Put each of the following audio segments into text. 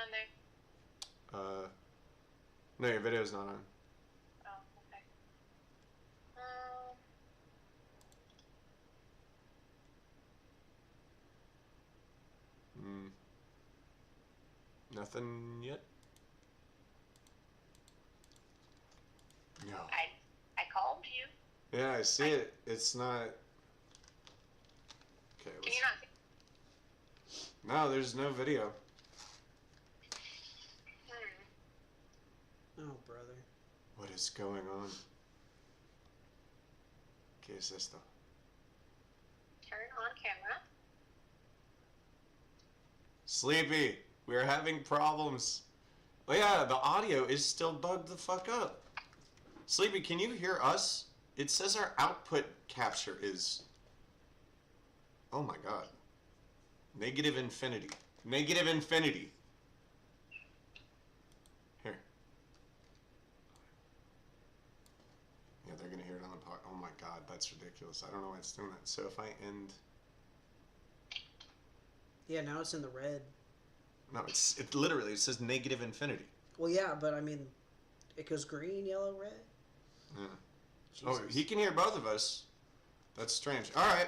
on there? No, your video's not on. Oh, okay. Nothing yet? No. I called you. Yeah, I see it. It's not... Okay, Can you not see? No, there's no video. Oh, brother. What is going on? ¿Qué es esto? Turn on camera. Sleepy, we're having problems. Oh yeah, the audio is still bugged the fuck up. Sleepy, can you hear us? It says our output capture is... Oh my god. Negative infinity. Negative infinity. Here. Yeah, they're gonna hear it on the pod. Oh my god, that's ridiculous. I don't know why it's doing that. So if I end... Yeah, now it's in the red. No, it literally, it says negative infinity. Well, yeah, but I mean, it goes green, yellow, red. Yeah. Jesus. Oh, he can hear both of us. That's strange. All right.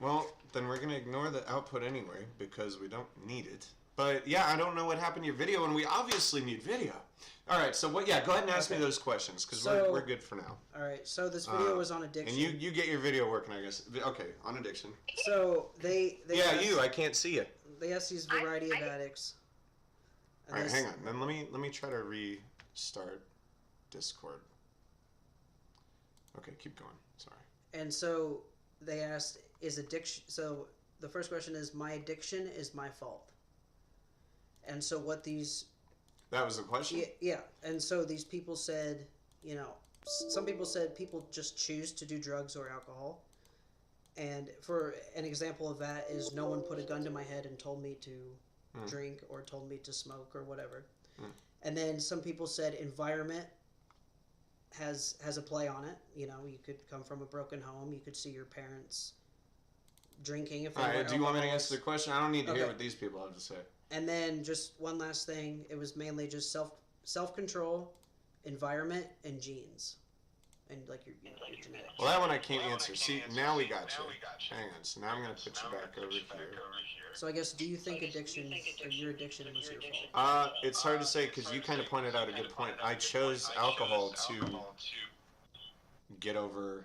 Well, then we're going to ignore the output anyway because we don't need it. But yeah, I don't know what happened to your video, and we obviously need video. All right, so what? Yeah, go ahead and ask me those questions because we're good for now. All right, so this video was on addiction. And you get your video working, I guess. Okay, on addiction. So they yeah, asked, I can't see it. They asked these variety of addicts. All right, hang on. Then let me try to restart Discord. Okay, keep going. Sorry. And so they asked, is addiction... So the first question is, my addiction is my fault. And so what these... That was the question? Yeah. And so these people said, you know, some people said people just choose to do drugs or alcohol. And for an example of that is no one put a gun to my head and told me to drink or told me to smoke or whatever. And then some people said environment has a play on it. You know, you could come from a broken home. You could see your parents drinking. If all right, do you want me to answer the question? I don't need to hear what these people have to say. And then just one last thing. It was mainly just self-control, environment, and genes. And like your genetics. Well, that one I can't answer. See, now we got you. Hang on. So now I'm going to put you back over here. So I guess, do you think addiction, or your addiction was your fault? It's hard to say because you kind of pointed out a good point. I chose alcohol to get over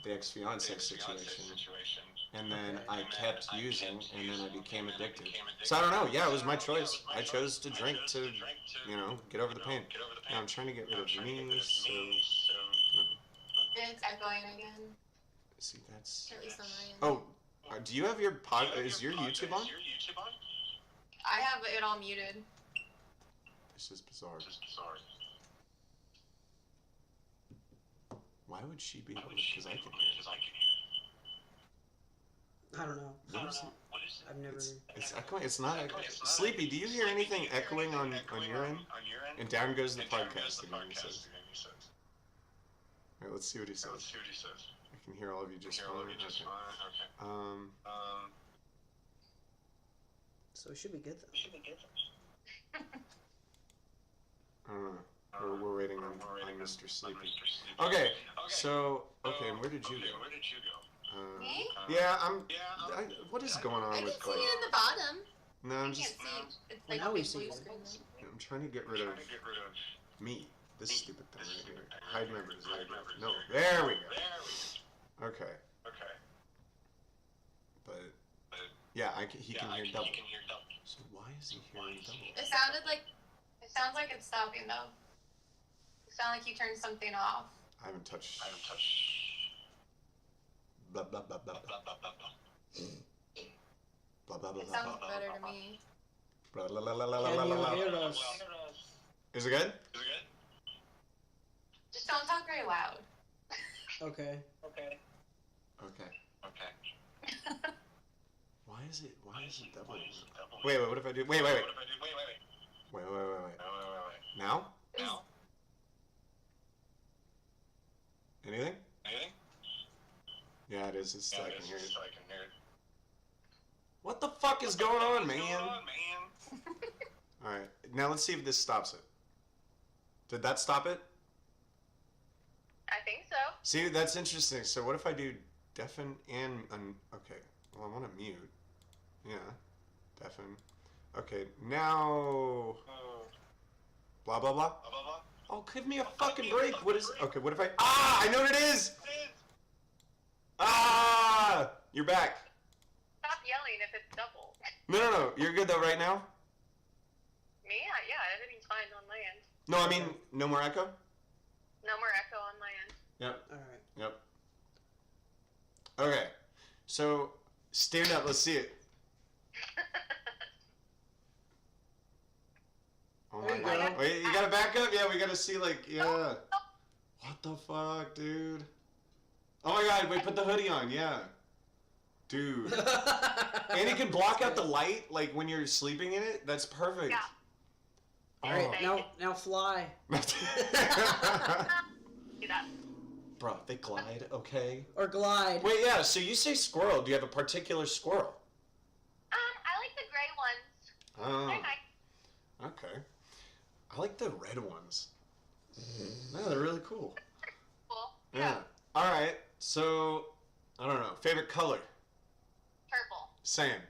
the ex-fiance situation. And then I kept using, and then I became addicted. So I don't know. Yeah, it was my choice. I chose to drink to, you know, get over the pain. Now I'm trying to get rid of me, so... It's echoing again. See, that's... At least on my end. Oh, do you have your pod... Is your YouTube on? I have it all muted. This is bizarre. Why would she be able to... Because I can hear. I don't know. What is it? I've never... It's echoing. It's not echoing. Sleepy, do you hear anything echoing on your end? And down goes the podcast again, he says. Alright, let's see what he says. I can hear all of you just fine. Okay. So it should be good, though. I don't know. We're waiting on Mr. Sleepy. Okay, so... Okay, and where did you go? Me? Yeah, what is going on with... I can see it in the bottom. No, I'm I just... can't see. It's Well, like now a we big see blue it. screen. I'm trying to get rid of me. This stupid thing right here. Hide members. No, there we go. Okay. But yeah, he can hear double. So why is he hearing double? It sounds like it's stopping though. It sounds like you turned something off. I haven't touched. Blah blah blah blah blah blah blah blah. Blah blah blah. It sounds better to me. Blah blah blah blah blah Can you blah. hear us? Is it good? Just don't talk very loud. Okay. Why is it double? Wait, what if I do? Wait. Now? Anything? Yeah, it is. It's still I can hear it. What the fuck is going on, man? Now let's see if this stops it. Did that stop it? I think so. See, that's interesting. So what if I do deafen and okay? Well, I want to mute. Yeah, deafen. Okay, now. Blah blah blah. Oh, give me a fucking break. What is? Okay, what if I? Ah, I know what it is. Ah, you're back. Stop yelling if it's double. No. You're good though right now. Me? Yeah, everything's fine on my end. No, I mean no more echo. No more echo on my end. Yep. All right. Yep. Okay, so stand up. Let's see it. Oh There my you god. go. Wait, you gotta back up? Yeah, we gotta see, like, yeah. What the fuck, dude? Oh my god, wait, put the hoodie on, yeah. Dude. And it can block out the light, like, when you're sleeping in it? That's perfect. Yeah. All right, now fly. See that? Bro, they glide, okay? Or glide. Wait, yeah, so you say squirrel. Do you have a particular squirrel? I like the gray ones. Oh, They're nice. okay. I like the red ones. No, they're really cool. Cool. Yeah. All right. So, I don't know. Favorite color? Purple. Same.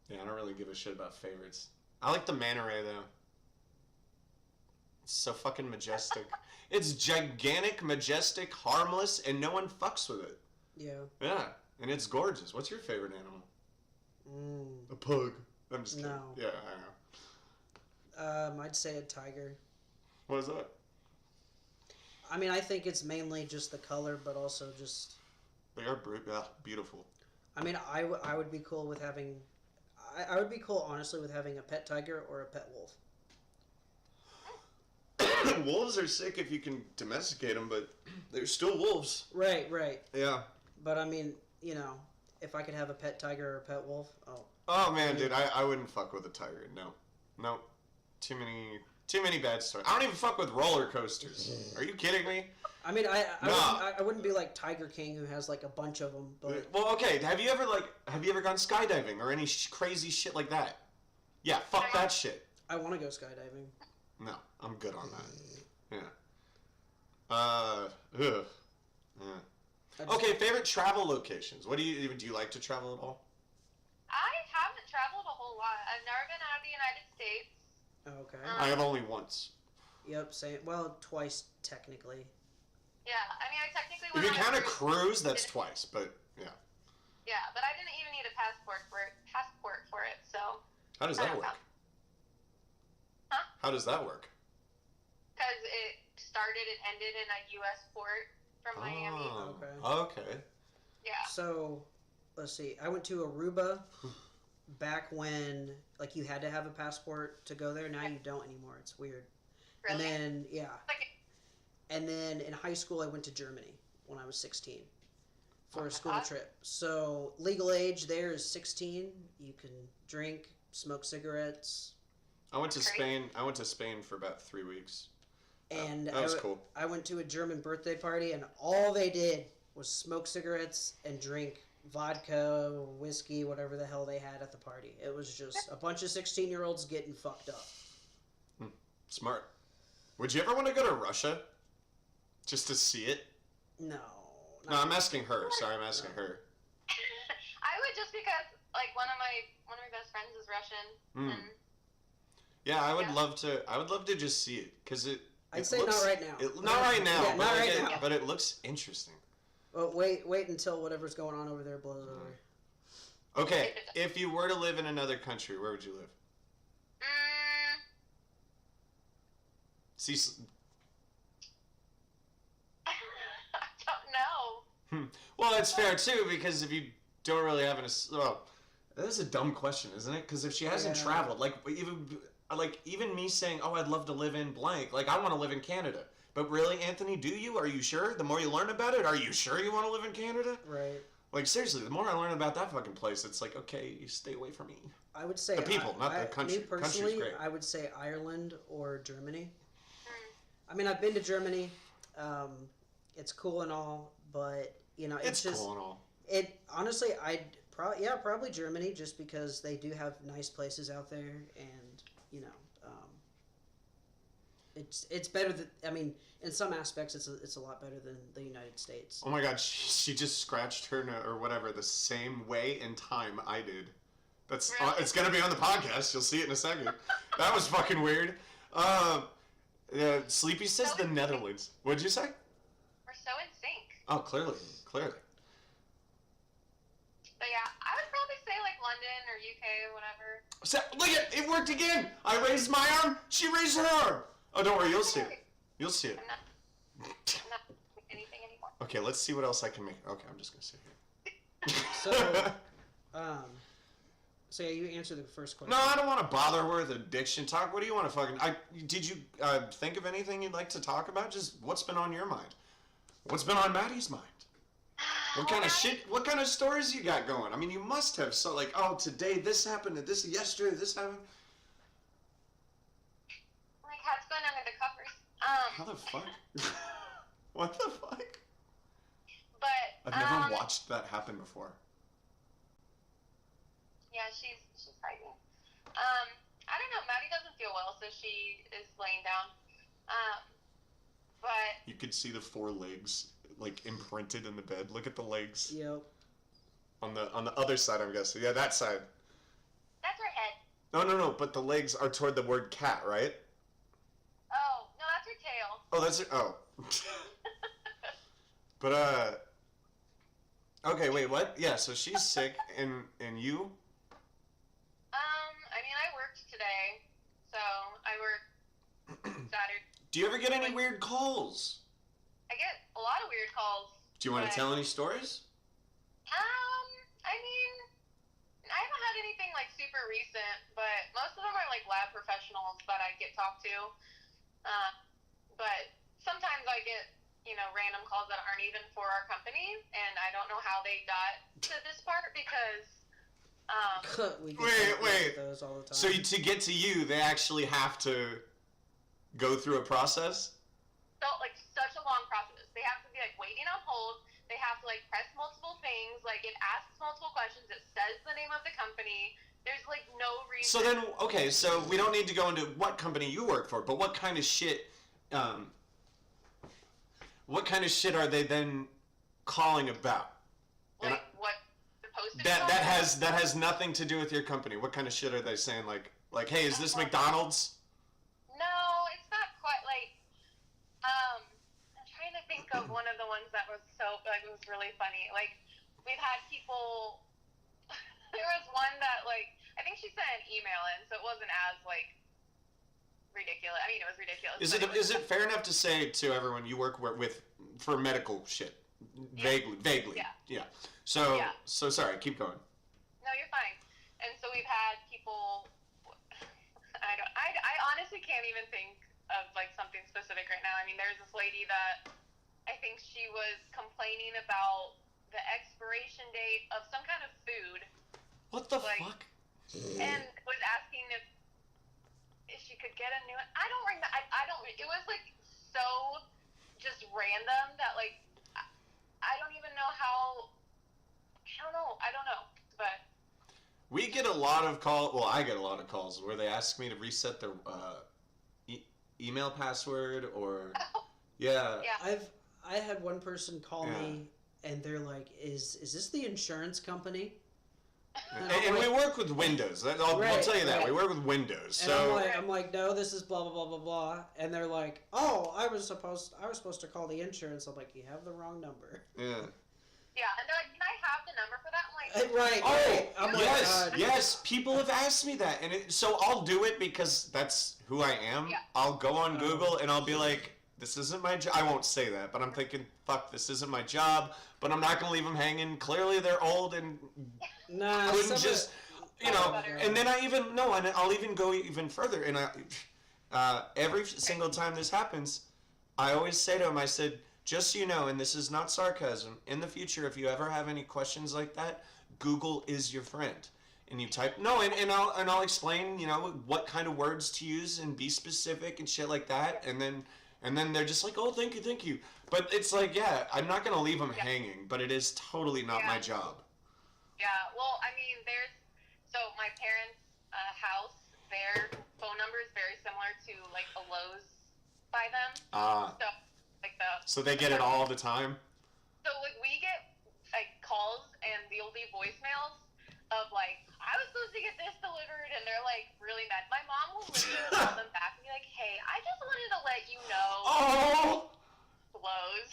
Yeah, I don't really give a shit about favorites. I like the manta ray though. It's so fucking majestic. It's gigantic, majestic, harmless, and no one fucks with it. Yeah. Yeah, and it's gorgeous. What's your favorite animal? A pug. I'm just kidding. No. Yeah, I know. I'd say a tiger. What is that? I mean, I think it's mainly just the color, but also just. They are beautiful. I mean, I would be cool with having. I would be cool, honestly, with having a pet tiger or a pet wolf. Wolves are sick if you can domesticate them, but they're still wolves. Right. Yeah. But I mean, you know, if I could have a pet tiger or a pet wolf, Oh man, dude, I wouldn't fuck with a tiger. No. Too many bad stories. I don't even fuck with roller coasters. Are you kidding me? I mean, Nah. I wouldn't be like Tiger King who has like a bunch of them, but Well, okay. Have you ever gone skydiving or any crazy shit like that? Yeah, fuck that shit. I want to go skydiving. No, I'm good on that. Yeah. Ugh. Yeah. Okay, favorite travel locations. What do you like to travel at all? I haven't traveled a whole lot. I've never been out of the United States. Okay. I have only once. Yep. Same. Well, twice technically. Yeah, I mean, I technically If went you on a count a cruise. cruise, that's twice, but yeah. Yeah, but I didn't even need a passport for it, so. How does that work? Huh? How does that work? Because it started and ended in a U.S. port from Miami. Okay. Yeah. So, let's see. I went to Aruba back when like you had to have a passport to go there. Now you don't anymore. It's weird. Really? And then Like, and then in high school I went to Germany when I was 16 for a school Uh-huh. trip. So legal age there is 16. You can drink, smoke cigarettes, I went to Great. Spain. I went to Spain for about 3 weeks. and That was cool. I went to a German birthday party, and all they did was smoke cigarettes and drink vodka, whiskey, whatever the hell they had at the party. It was just a bunch of 16-year-olds getting fucked up. Smart. Would you ever want to go to Russia? Just to see it? No. No, I'm asking her. Sorry, I'm asking her. I would just because like one of my best friends is Russian. And Yeah, I would Yeah. love to. I would love to just see it because it. I'd it say looks, not right now. Not right now. Yeah, but not like right it, now. But it looks interesting. Well, wait until whatever's going on over there blows over. Okay, if you were to live in another country, where would you live? See, I don't know. well, that's fair too because if you don't really have well, that is a dumb question, isn't it? Because if she hasn't Yeah. traveled, even me saying, "Oh, I'd love to live in blank," like I want to live in Canada. But really, Anthony, do you? Are you sure? The more you learn about it, are you sure you want to live in Canada? Right. Like seriously, the more I learn about that fucking place, it's like, okay, you stay away from me. I would say The people, not the country. Me personally, Country's great. I would say Ireland or Germany. I mean, I've been to Germany. It's cool and all, but you know, it's just cool and all. it. Honestly, I'd Probably Germany, just because they do have nice places out there, and it's better than. I mean, in some aspects, it's a lot better than the United States. Oh my God, she just scratched her or whatever the same way in time I did. That's it's gonna be on the podcast. You'll see it in a second. That was fucking weird. Sleepy says the Netherlands. What'd you say? We're so in sync. Oh, clearly. But yeah, I would probably say like London or UK or whatever. So, look at it worked again. I raised my arm. She raised her arm. Oh, don't worry. You'll see it. You'll see it. I'm not doing anything anymore. Okay, let's see what else I can make. Okay, I'm just gonna sit here. So yeah, you answer the first question. No, I don't want to bother her with addiction talk. What do you want to fucking? Did you think of anything you'd like to talk about? Just what's been on your mind? What's been on Maddie's mind? What kind of shit? What kind of stories you got going? I mean, you must have today this happened, and yesterday this happened. My cat's going under the covers. How the fuck? What the fuck? But I've never watched that happen before. Yeah, she's hiding. I don't know. Maddie doesn't feel well, so she is laying down. But You could see the 4 legs like imprinted in the bed. Look at the legs. Yep. On the other side, I'm guessing. Yeah, that side. that's her head. No. But the legs are toward the word cat, right? Oh no, that's her tail. Oh, that's it. Oh. But okay, wait, what? Yeah, so she's sick, and you? I mean, I worked today, so I work Saturday. Do you ever get any weird calls? I get a lot of weird calls. Do you want to but- tell any stories? I mean, I haven't had anything like super recent, but most of them are like lab professionals that I get talked to. But sometimes I get, random calls that aren't even for our company, and I don't know how they got to this part because, We Wait. those all the time. So to get to you, they actually have to go through a process? so like such a long process. They have to be like waiting on hold. They have to like press multiple things. Like it asks multiple questions. It says the name of the company. There's like no reason. So then, okay, so we don't need to go into what company you work for, but what kind of shit, are they then calling about? like what supposed to be That going on? has nothing to do with your company. What kind of shit are they saying? Like, hey, is this McDonald's? No, it's not quite like. I'm trying to think of one of the ones that was it was really funny. Like we've had people. There was one that I think she sent an email in, so it wasn't as ridiculous. I mean, it was ridiculous. Is it fair enough to say to everyone you work with for medical shit? Vaguely. Yeah. So Yeah. so sorry. Keep going. No, you're fine. And so we've had people. I honestly can't even think of something specific right now. I mean, there's this lady that I think she was complaining about the expiration date of some kind of food, What the Like- fuck? and was asking if she could get a new one. I don't remember. I don't. It was so just random that I don't even know how. I don't know. But We get a lot of calls. Well, I get a lot of calls where they ask me to reset their email password or yeah. yeah. I had one person call me, and they're like, "Is this the insurance company?" And we work with Windows. I'll tell you that we work with Windows. And So I'm like, no, this is blah blah blah blah blah. And they're like, oh, I was supposed to call the insurance. I'm like, you have the wrong number. yeah. Yeah, and they're like, "Can I have the number for that?" I'm like, Right. Oh, I'm like, yes, God. yes. People have asked me that, and so I'll do it because that's who I am. Yeah. I'll go on Google and I'll be like, "This isn't my job." I won't say that, but I'm thinking, "Fuck, this isn't my job." But I'm not gonna leave them hanging. Clearly, they're old and Nah, couldn't just, And then and I'll even go even further. And every single time this happens, I always say to them, I said, just so you know, and this is not sarcasm, in the future, if you ever have any questions like that, Google is your friend. And you type and I'll explain, what kind of words to use and be specific and shit like that. And then they're just like, oh, thank you. But it's like, yeah, I'm not gonna leave them hanging, but it is totally not my job. Yeah, well, I mean, so my parents' house, their phone number is very similar to like a Lowe's by them. Ah. So like So they get it all the time? so like we get like calls and they'll leave voicemails of like, I was supposed to get this delivered, and they're like really mad. My mom will literally call them back and be like, hey, I just wanted to let you know. Oh! Lowe's.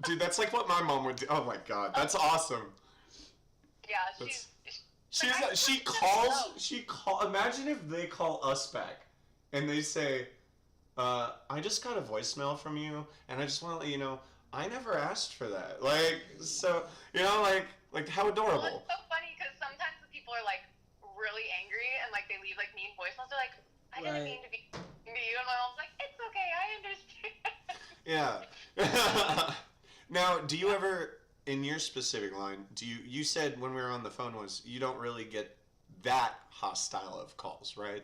Dude, that's like what my mom would do. Oh my god, that's awesome. Yeah, Imagine if they call us back and they say, I just got a voicemail from you, and I just want to let you know, I never asked for that. Like, so, like how adorable. Well, it's so funny because sometimes the people are like really angry and like they leave like mean voicemails. They're like, I didn't mean to be mean to you, and my mom's like, it's okay, I understand. Yeah. Now, do you ever, in your specific line, you said when we were on the phone was you don't really get that hostile of calls, right?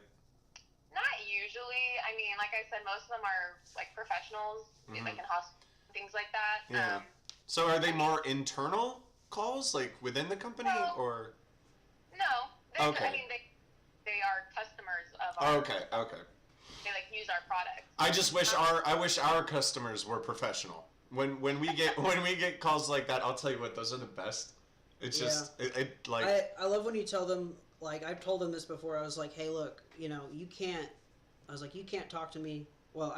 Not usually. I mean, like I said, most of them are like professionals, like in hospitals, things like that. Yeah. So are they more internal calls, like within the company, or? No. Okay. I mean, they are customers of our. Okay. They like use our products. I just wish our customers were professional. When we get calls like that, I'll tell you what, those are the best. It's just I love when you tell them, like, I've told them this before. I was like, hey, look, you can't talk to me. Well,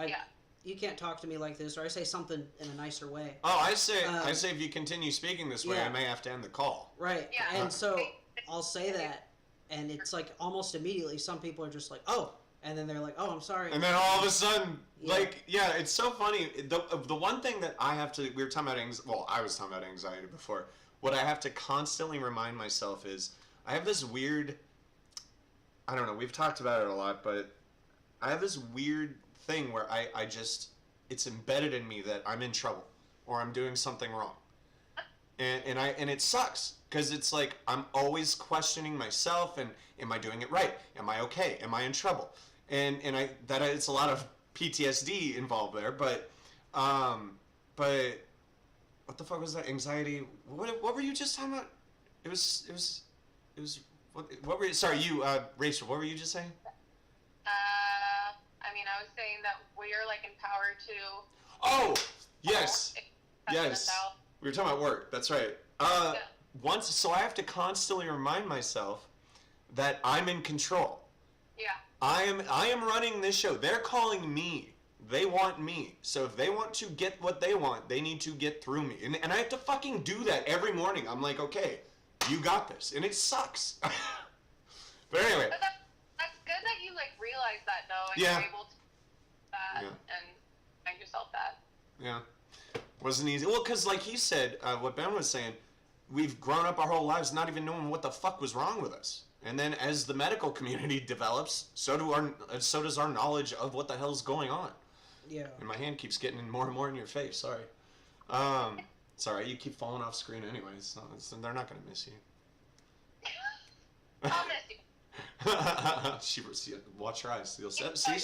you can't talk to me like this, or I say something in a nicer way. Oh, I say if you continue speaking this way, I may have to end the call. Right. Yeah. And so I'll say that, and it's like almost immediately some people are just like, oh, and then they're like, oh, I'm sorry. And then all of a sudden, it's so funny. The one thing that I have to, we were talking about I was talking about anxiety before. What I have to constantly remind myself is, I have this weird, I don't know, we've talked about it a lot, but I have this weird thing where I just, it's embedded in me that I'm in trouble, or I'm doing something wrong. And it sucks, because it's like, I'm always questioning myself, and am I doing it right? Am I okay? Am I in trouble? And it's a lot of PTSD involved there, but what the fuck was that? Anxiety? What were you just talking about? It was what were you, sorry, you Rachel, what were you just saying? I mean, I was saying that we are like empowered to. Oh, yes. Yes. We were talking about work. That's right. So I have to constantly remind myself that I'm in control. Yeah. I am running this show. They're calling me. They want me. So if they want to get what they want, they need to get through me. And I have to fucking do that every morning. I'm like, okay, you got this. And it sucks. But anyway. But that's good that you like realize that though, and you're able to do that and find yourself that. Yeah. Wasn't easy. Well, because like he said, what Ben was saying, we've grown up our whole lives not even knowing what the fuck was wrong with us. And then as the medical community develops, so does our knowledge of what the hell's going on. Yeah. And my hand keeps getting more and more in your face. Sorry. Sorry, you keep falling off screen anyways. So they're not going to miss you. I'll miss you. She watch her eyes. See,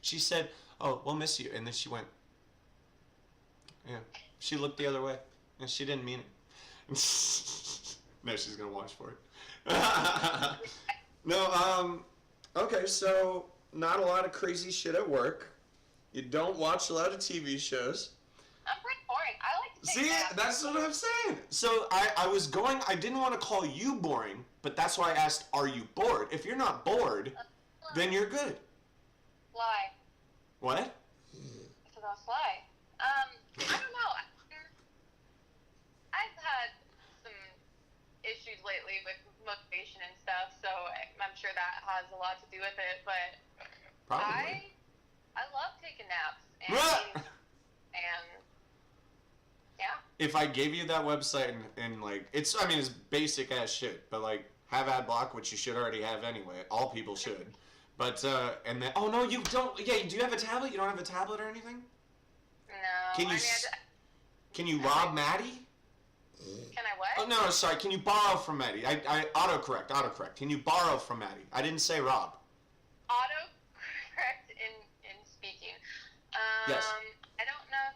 she said, oh, we'll miss you. And then she went, yeah. She looked the other way. And she didn't mean it. No, she's going to watch for it. No, okay, so not a lot of crazy shit at work. You don't watch a lot of TV shows. I'm pretty boring. I like to take naps. That's what I'm saying. So I didn't want to call you boring, but that's why I asked, are you bored? If you're not bored, then you're good. Lie. What? It's about lie. I don't know. I've had some issues lately with motivation and stuff, so I'm sure that has a lot to do with it, but probably. I love taking naps and yeah. If I gave you that website and like it's basic ass shit, but like have ad block, which you should already have anyway. All people should. But and then oh no, you don't. Yeah, do you have a tablet? You don't have a tablet or anything? No. Can you rob Maddie? Can I what? Oh no, sorry. Can you borrow from Maddie? I autocorrect. Can you borrow from Maddie? I didn't say rob. Autocorrect in speaking. Yes. I don't know.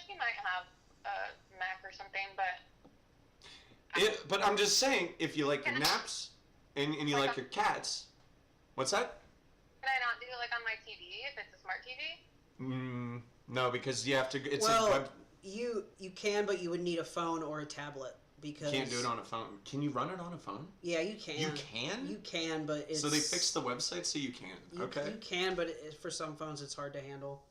She might have a Mac or something, but But I'm just saying, if you like your naps and you like your cats, what's that? Can I not do it like on my TV if it's a smart TV? No, because you have to. It's you can, but you would need a phone or a tablet because you can't do it on a phone. Can you run it on a phone? Yeah, you can. You can. You can, but it's so they fixed the website so you can. Okay. You can, but for some phones it's hard to handle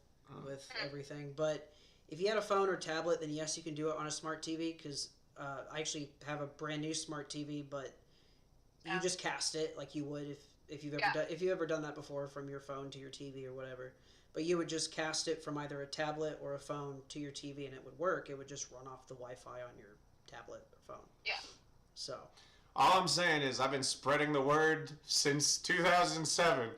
with everything. But if you had a phone or tablet, then yes, you can do it on a smart TV. Because I actually have a brand new smart TV, but you just cast it like you would if you've ever if you ever done that before from your phone to your TV or whatever. But you would just cast it from either a tablet or a phone to your TV, and it would work. It would just run off the Wi-Fi on your tablet or phone. Yeah. So. All I'm saying is I've been spreading the word since 2007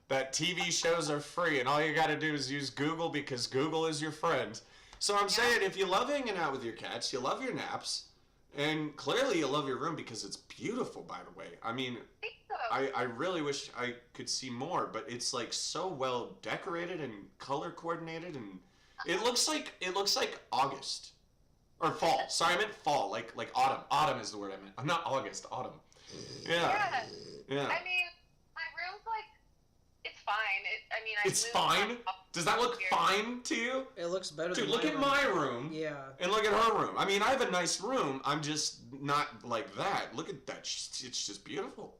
that TV shows are free, and all you got to do is use Google because Google is your friend. So I'm saying if you love hanging out with your cats, you love your naps, and clearly you love your room because it's beautiful, by the way. I mean, I really wish I could see more, but it's like so well decorated and color coordinated, and it looks like August or fall. Sorry, I meant fall, like autumn. Autumn is the word I meant. I'm not August. Autumn. Yeah. I mean, my room's like it's fine. It's fine. Does that look fine to you? It looks better. Dude, than look at my room. Yeah. And look at her room. I mean, I have a nice room. I'm just not like that. Look at that. It's just beautiful.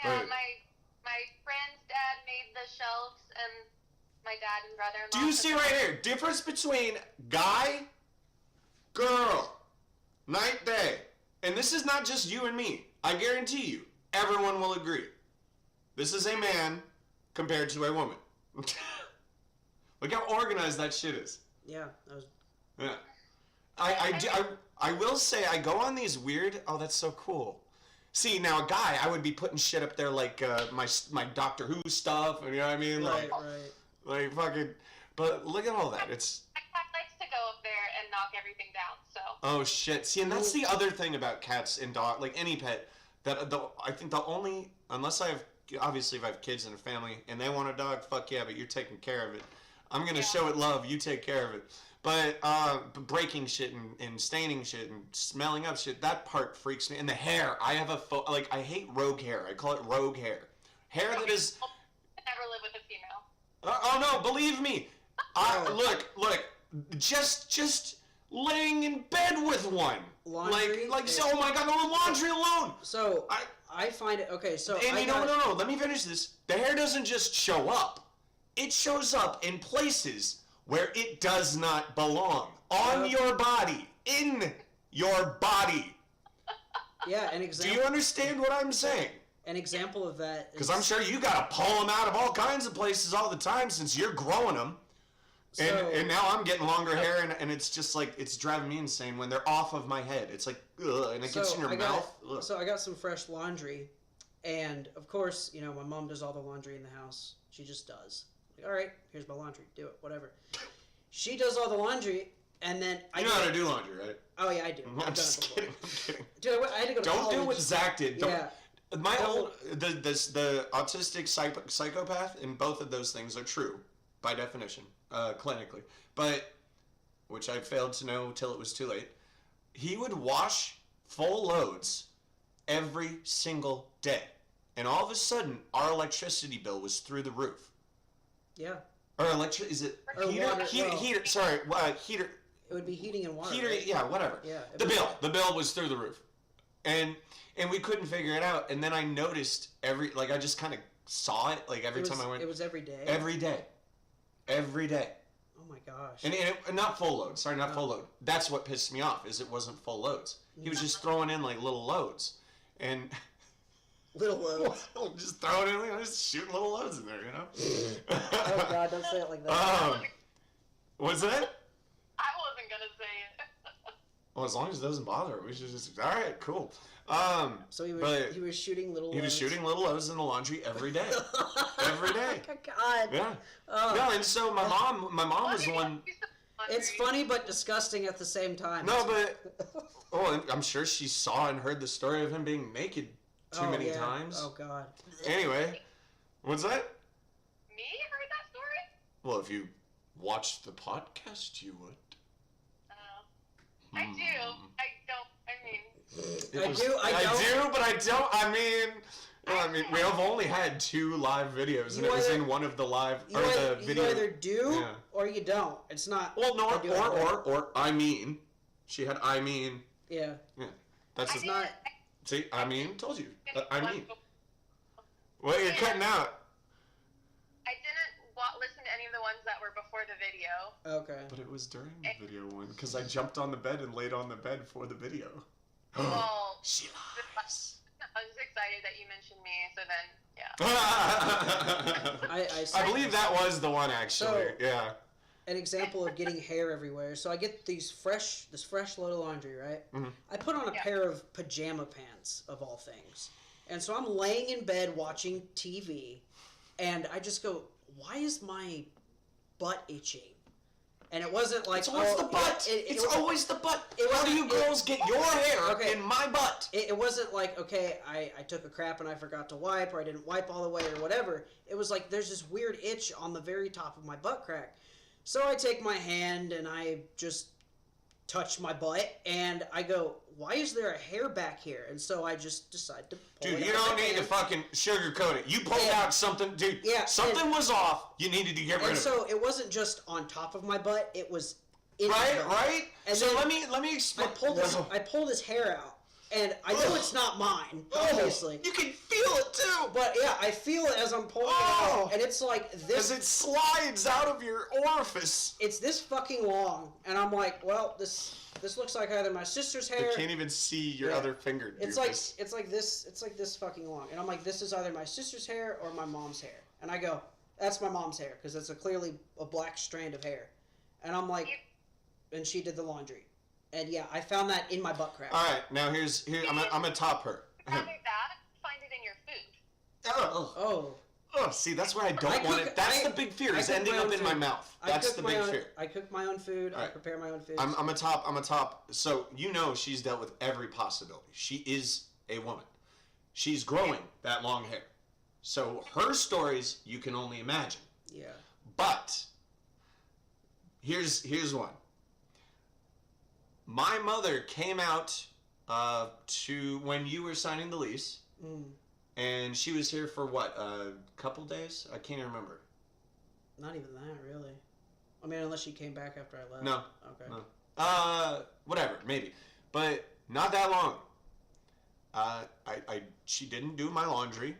Yeah, my friend's dad made the shelves, and my dad and brother-in-law. Do you see right here? Difference between guy, girl, night, day. And this is not just you and me. I guarantee you, everyone will agree. This is a man compared to a woman. Look how organized that shit is. Yeah, Yeah. I will say I go on these weird. Oh, that's so cool. See, now a guy, I would be putting shit up there like my Doctor Who stuff, and you know what I mean, like fucking. But look at all that. It's. My cat likes to go up there and knock everything down. So. Oh shit! See, and that's the other thing about cats and dog, like any pet, that I think the only unless I have obviously if I have kids and a family and they want a dog, fuck yeah, but you're taking care of it. I'm gonna show it love. You take care of it. But breaking shit and staining shit and smelling up shit, that part freaks me. And the hair, I have I hate rogue hair. I call it rogue hair. Hair that is. I'll never live with a female. Oh no, believe me. Look, just laying in bed with one. Laundry? Oh my god, no, laundry alone. So I find it okay. So and no. Let me finish this. The hair doesn't just show up; it shows up in places where it does not belong on your body, in your body. Yeah, an example. Do you understand what I'm saying? An example of that. Because I'm sure you gotta pull them out of all kinds of places all the time since you're growing them. And now I'm getting longer hair, and it's just like, it's driving me insane when they're off of my head. It's like, ugh, and it gets in your mouth. Ugh. So I got some fresh laundry, and of course, my mom does all the laundry in the house. She just does. Like, all right, here's my laundry. Do it, whatever. She does all the laundry, and then you know how to do laundry, right? Oh yeah, I do. I'm just kidding. I'm kidding. Dude, I had to go to college. Don't do what Zach did. Yeah. The autistic psychopath in both of those things are true by definition, clinically, but which I failed to know till it was too late. He would wash full loads every single day, and all of a sudden our electricity bill was through the roof. Yeah. Or is it heater? Water, heater. Sorry, heater. It would be heating and water. Heater, right? yeah, whatever. Yeah. The bill was through the roof, and we couldn't figure it out. And then I noticed I just kind of saw it every time I went. It was every day. Every day. Oh my gosh. And not full load. Sorry, not full load. That's what pissed me off. Is it wasn't full loads. He was just throwing in little loads, and. Little loads. Just throwing in, just shooting little loads in there, Oh God! Don't say it like that. What's that? I wasn't gonna say it. Well, as long as it doesn't bother, we should just. All right, cool. So he was shooting little. He was shooting little loads in the laundry every day. Every day. Oh God. Yeah. No, and so my mom was the one. It's funny but disgusting at the same time. No, but I'm sure she saw and heard the story of him being naked too many times. Oh God. Anyway, what's that? Me heard that story? Well, if you watched the podcast, you would. I do. I don't. I mean. I was, do, I don't. do, but I don't. I mean, we have only had 2 live videos, and it was in one of the live the video. You either do or you don't. It's not. Well, no, or I mean, she had I mean. Yeah. Yeah, that's just not. See, I mean, told you. I mean. Well, you're cutting out. I didn't listen to any of the ones that were before the video. Okay. But it was during the video one, because I jumped on the bed and laid on the bed for the video. Well, she lies. I was excited that you mentioned me, so then, yeah. I believe that was the one, actually. So, yeah. An example of getting hair everywhere. So I get this fresh load of laundry, right? Mm-hmm. I put on a pair of pajama pants, of all things. And so I'm laying in bed watching TV, and I just go, why is my butt itching? And it wasn't like, it's always the butt. It's always the butt. How do you girls get your hair in my butt? It wasn't like, okay, I took a crap and I forgot to wipe, or I didn't wipe all the way, or whatever. It was like, there's this weird itch on the very top of my butt crack. So I take my hand and I just touch my butt, and I go, why is there a hair back here? And so I just decide to pull it out. Dude, you don't need to fucking sugarcoat it. You pulled out something, dude. Yeah, something was off. You needed to get rid of it. And so it wasn't just on top of my butt. It was in my butt. Right? And so let me explain. I pulled his hair out. And I know it's not mine, obviously. You can feel it too. But yeah, I feel it as I'm pulling it out. And it's like this. As it slides out of your orifice. It's this fucking long. And I'm like, well, this looks like either my sister's hair. I can't even see your other finger. It's like this fucking long. And I'm like, this is either my sister's hair or my mom's hair. And I go, that's my mom's hair, because it's clearly a black strand of hair. And I'm like, and she did the laundry. And yeah, I found that in my butt crack. All right, now here I'm gonna top her. Not only that, find it in your food. Oh, see, that's where I don't want it. That's the big fear, is ending up in my mouth. That's the big fear. I cook my own food. I prepare my own food. I'm a top. So, you know she's dealt with every possibility. She is a woman. She's growing that long hair. So, her stories, you can only imagine. Yeah. But, here's one. My mother came out to when you were signing the lease, and she was here for what, a couple days? I can't even remember. Not even that, really. I mean, unless she came back after I left. No. Okay. No. Whatever, maybe, but not that long. She didn't do my laundry.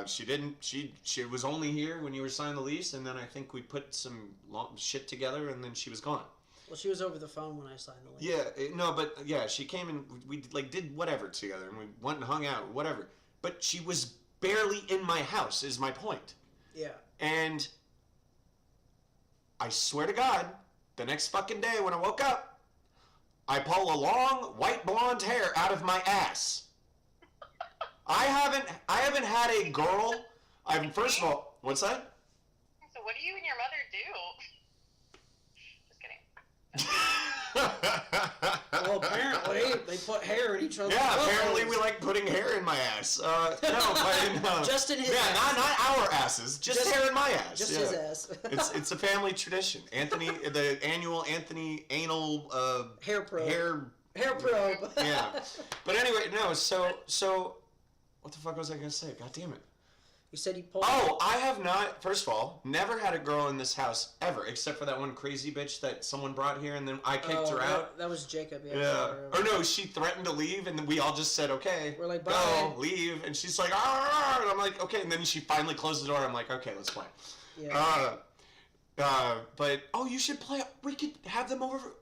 She was only here when you were signing the lease, and then I think we put some shit together, and then she was gone. Well, she was over the phone when I signed the lease. Yeah, she came and we did whatever together, and we went and hung out, whatever. But she was barely in my house, is my point. Yeah. And I swear to God, the next fucking day when I woke up, I pull a long white blonde hair out of my ass. I haven't had a girl. First of all, what's that? So what do you and your mother do? Well, apparently they put hair in each other's apparently we like putting hair in my ass. No. Just in his ass. not our asses. Just hair in my ass. Just his ass. It's a family tradition. Anthony, the annual Anthony anal hair probe. Hair probe. Yeah. But anyway, no. So what the fuck was I gonna say? God damn it. You said you pulled. Oh, I have not. First of all, never had a girl in this house ever, except for that one crazy bitch that someone brought here, and then I kicked her out. That was Jacob. Yeah. Or no, she threatened to leave, and then we all just said, "Okay, we're like, bye, go, leave." And she's like, "Ah," and I'm like, "Okay." And then she finally closed the door. I'm like, "Okay, let's play." Yeah. But you should play. We could have them over.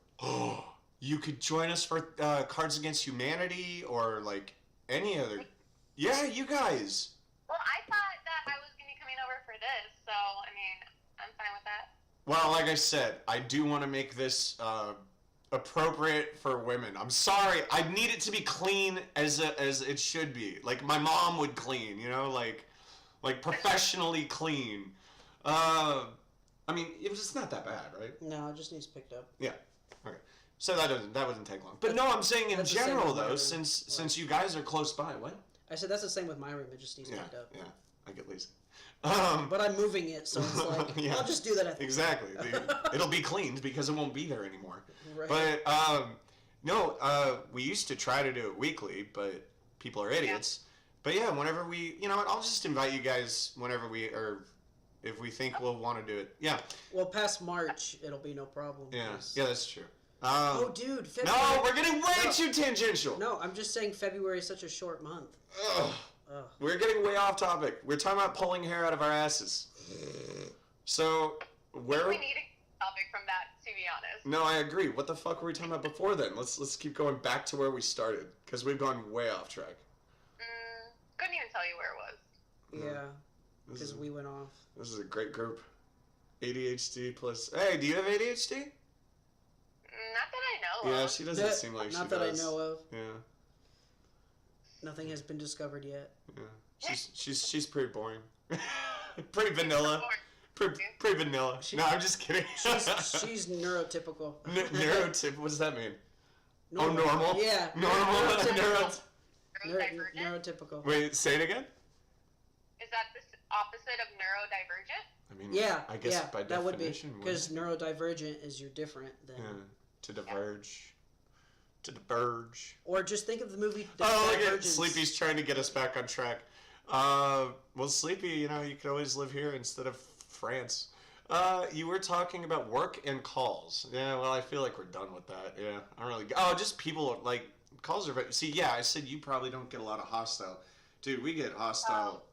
You could join us for Cards Against Humanity or like any other. Yeah, you guys. Well, I thought that I was going to be coming over for this, so, I mean, I'm fine with that. Well, like I said, I do want to make this appropriate for women. I'm sorry. I need it to be clean as it should be. Like my mom would clean, you know, like professionally clean. I mean, it's not that bad, right? No, it just needs picked up. Yeah. Okay. So that wouldn't take long. But no, I'm saying in general though, since you guys are close by, what? I said that's the same with my room. It just needs picked up. Yeah, I get lazy. But I'm moving it, so it's like I'll just do that. Exactly. It'll be cleaned because it won't be there anymore. Right. But No, we used to try to do it weekly, but people are idiots. Yeah. But yeah, whenever we, you know what, I'll just invite you guys whenever we, or if we think we'll want to do it. Yeah. Well, past March, it'll be no problem. Yeah, yeah, that's true. Oh, dude, February. No, we're getting way too tangential. No, I'm just saying February is such a short month. Ugh. We're getting way off topic. We're talking about pulling hair out of our asses. So, where... We need a topic from that, to be honest. No, I agree. What the fuck were we talking about before then? Let's keep going back to where we started, because we've gone way off track. Couldn't even tell you where it was. Yeah, because we went off. This is a great group. ADHD plus... Hey, do you have ADHD? Not that I know of. Yeah, she doesn't seem like she does. Not that I know of. Yeah. Nothing has been discovered yet. Yeah. She's pretty boring. Pretty vanilla. Pretty vanilla. No, I'm just kidding. She's neurotypical. Neurotypical? What does that mean? Normal. Oh, normal? Yeah. Normal. Neurotypical. Wait, say it again? Is that the opposite of neurodivergent? I mean, yeah, I guess by that definition. Would be, because neurodivergent is you're different than... Yeah, to diverge. To diverge. Or just think of the movie look at Sleepy's trying to get us back on track. Well, Sleepy, you know, you could always live here instead of France. You were talking about work and calls. Yeah, well, I feel like we're done with that. Yeah, I don't really... Oh, just people, like, calls are... See, yeah, I said you probably don't get a lot of hostile. Dude, we get hostile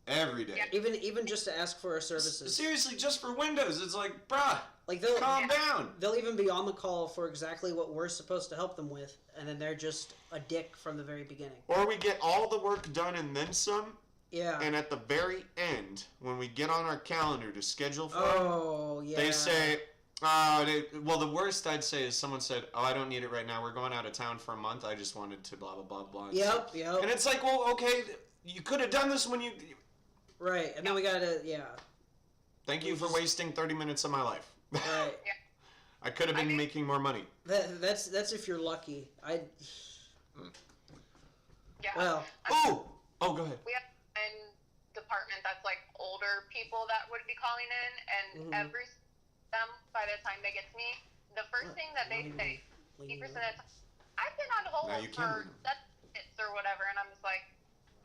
every day. Yeah. Even just to ask for our services. Seriously, just for Windows. It's like, bruh, like calm down. They'll even be on the call for exactly what we're supposed to help them with, and then they're just a dick from the very beginning. Or we get all the work done and then some. Yeah. And at the very end, when we get on our calendar to schedule for yeah. they say, well, the worst I'd say is someone said, oh, I don't need it right now. We're going out of town for a month. I just wanted to blah, blah, blah, blah. Yep. And it's like, well, okay, you could have done this when you... Right, and then we gotta, Thank you for wasting 30 minutes of my life. Right. I could have been making more money. That's if you're lucky. Yeah. Well. Oh, go ahead. We have a department that's like older people that would be calling in, and every them by the time they get to me, the first thing that they say, 80% of the time, I've been on hold for minutes or whatever, and I'm just like,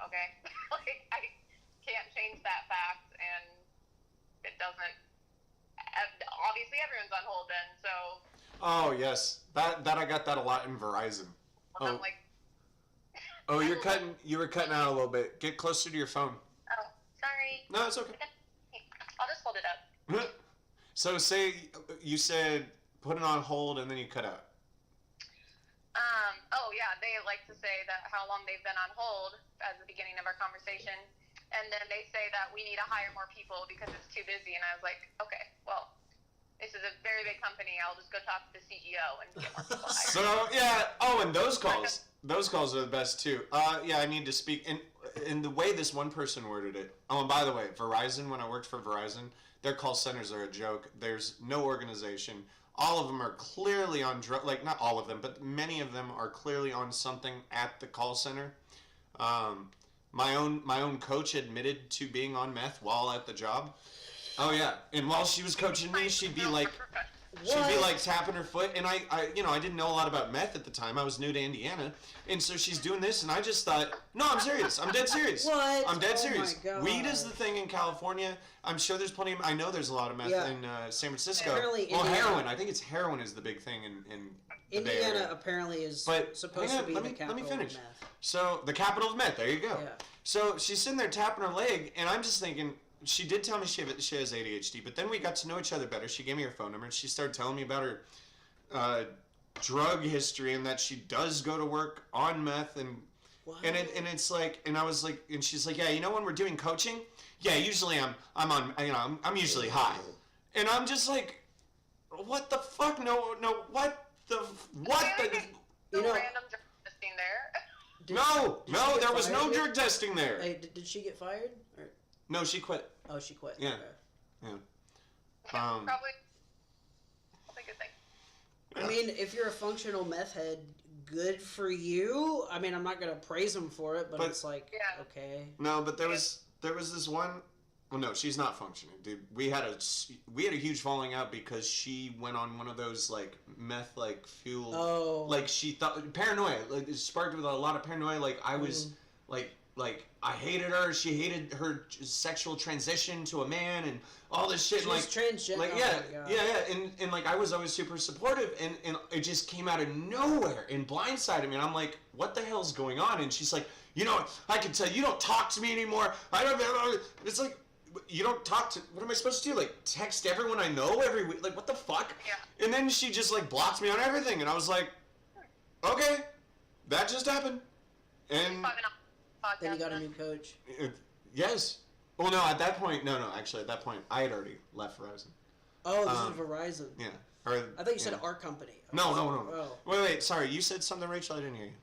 okay, like I can't change that fact, and it doesn't. Obviously, everyone's on hold then, so. Oh yes, that I got that a lot in Verizon. I'm like. Oh, you were cutting out a little bit. Get closer to your phone. Oh, sorry. No, it's okay. I'll just hold it up. So say you said put it on hold and then you cut out. Oh yeah, they like to say that how long they've been on hold at the beginning of our conversation, and then they say that we need to hire more people because it's too busy, and I was like, okay, well, this is a very big company. I'll just go talk to the CEO and get more people hired. So yeah, and those calls are the best too. Yeah, I need to speak in the way this one person worded it. Oh, and by the way, Verizon, when I worked for Verizon, their call centers are a joke. There's no organization. All of them are clearly on like not all of them, but many of them are clearly on something at the call center. My own coach admitted to being on meth while at the job. Oh yeah, and while she was coaching me, she'd be like tapping her foot, and I didn't know a lot about meth at the time. I was new to Indiana, and so she's doing this, and I just thought, no, I'm serious. I'm dead serious. What? I'm dead serious. My God. Weed is the thing in California. I'm sure there's plenty of. I know there's a lot of meth in San Francisco. Apparently, well, Indiana, heroin. I think it's heroin is the big thing in Indiana. Apparently, is supposed to be the capital of meth. So the capital of meth. There you go. Yeah. So she's sitting there tapping her leg, and I'm just thinking. She did tell me she has ADHD, but then we got to know each other better. She gave me her phone number, and she started telling me about her drug history and that she does go to work on meth, and it's like, and I was like, and she's like, yeah, you know when we're doing coaching, yeah, usually I'm on, I'm usually high, and I'm just like, what the fuck? No, what the random drug testing there. There was no drug testing there. Hey, did she get fired? Or? No, she quit. Oh, she quit. Yeah. Okay. Yeah. Probably a good thing. I mean, if you're a functional meth head, good for you. I mean, I'm not gonna praise him for it, but it's like, okay. No, but there was this one. Well, no, she's not functioning, dude. We had a huge falling out because she went on one of those like meth like fuel. Oh. Like she thought paranoia. Like it sparked with a lot of paranoia. Like I was like I hated her. She hated her sexual transition to a man and all this shit. She's like transgender. Like and like I was always super supportive and it just came out of nowhere and blindsided me and I'm like, what the hell's going on? And she's like, you know, I can tell you don't talk to me anymore. I don't. It's like. You don't talk to. What am I supposed to do? Like text everyone I know every week? Like what the fuck? Yeah. And then she just like blocked me on everything, and I was like, okay, that just happened. And then you got a new coach. Yes. Well, no. At that point, no. Actually, at that point, I had already left Verizon. Oh, this is Verizon. Yeah. Or, I thought you said our company. No. Oh. Wait. Sorry. You said something, Rachel. I didn't hear you.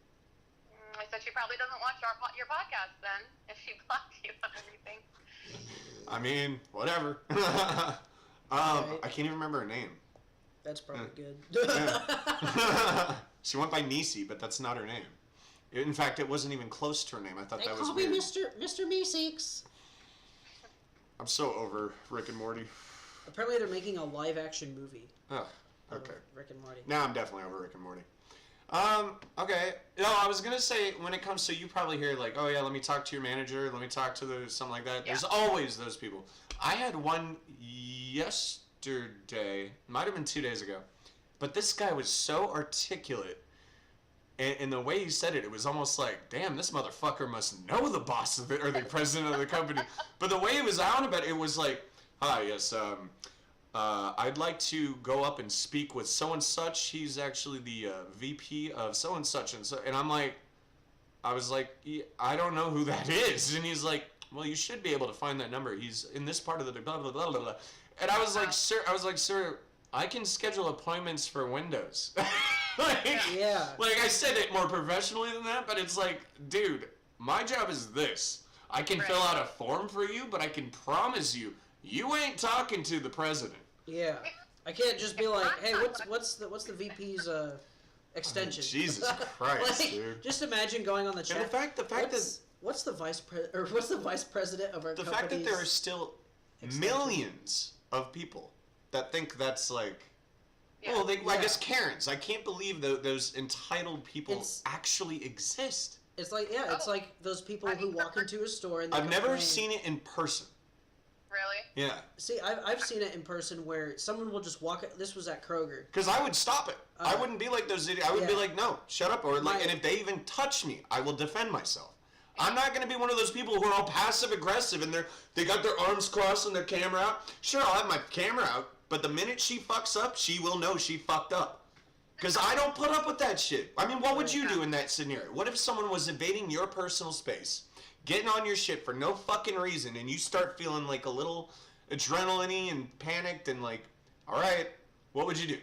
I said she probably doesn't watch your podcast then if she blocked you on everything. I mean, whatever. Right. I can't even remember her name. That's probably good. Yeah. She went by Nisi, but that's not her name. In fact, it wasn't even close to her name. I thought that was call weird. me Mr. Meeseeks. I'm so over Rick and Morty. Apparently, they're making a live-action movie. Oh, okay. Rick and Morty. Now I'm definitely over Rick and Morty. Okay. No, I was gonna say when it comes to you probably hear like, oh yeah, let me talk to your manager, let me talk to something like that. Yeah. There's always those people. I had one yesterday, might have been 2 days ago, but this guy was so articulate, and the way he said it, it was almost like, damn, this motherfucker must know the boss of it or the president of the company. But the way he was on about it was like, hi, yes, I'd like to go up and speak with so-and-such. He's actually the VP of so-and-such. And I'm like, I was like, I don't know who that is. And he's like, well, you should be able to find that number. He's in this part of the blah, blah, blah, blah, blah. And I was like, sir, I can schedule appointments for Windows. Yeah. Like, I said it more professionally than that, but it's like, dude, my job is this. I can fill out a form for you, but I can promise you, you ain't talking to the president. Yeah, I can't just be like, hey, what's the VP's extension? Jesus Christ, like, dude! Just imagine going on the chat. And the fact that what's the vice president of our the company's fact that there are still extension? millions of people that think that's like. Yeah. Well, I guess Karens. I can't believe those entitled people actually exist. It's like it's like those people who walk into a store and they I've never complain. seen it in person. Really? Yeah. See, I've seen it in person where someone will just walk. This was at Kroger. Because I would stop it. I wouldn't be like those idiots. I would be like, no, shut up. Or like, and if they even touch me, I will defend myself. I'm not going to be one of those people who are all passive aggressive and they got their arms crossed and their camera out. Sure, I'll have my camera out, but the minute she fucks up, she will know she fucked up. Because I don't put up with that shit. I mean, what would you do in that scenario? What if someone was invading your personal space, getting on your shit for no fucking reason, and you start feeling like a little adrenaline-y and panicked and like, all right, what would you do?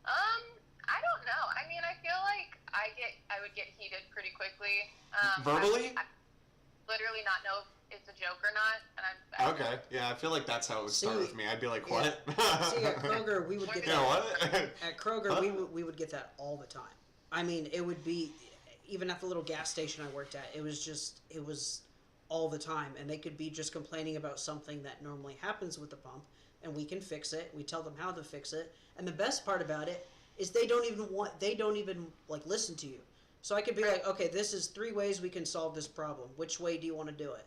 I don't know. I mean, I feel like I would get heated pretty quickly. Verbally? I literally not know if it's a joke or not. And Okay, yeah, I feel like that's how it would start with me. I'd be like, what? See, at Kroger, we would get that. Yeah, what? At Kroger, we would get that all the time. I mean, it would be, even at the little gas station I worked at, it was all the time. And they could be just complaining about something that normally happens with the pump, and we can fix it. We tell them how to fix it. And the best part about it is they don't even like listen to you. So I could be like, okay, this is 3 ways we can solve this problem. Which way do you want to do it?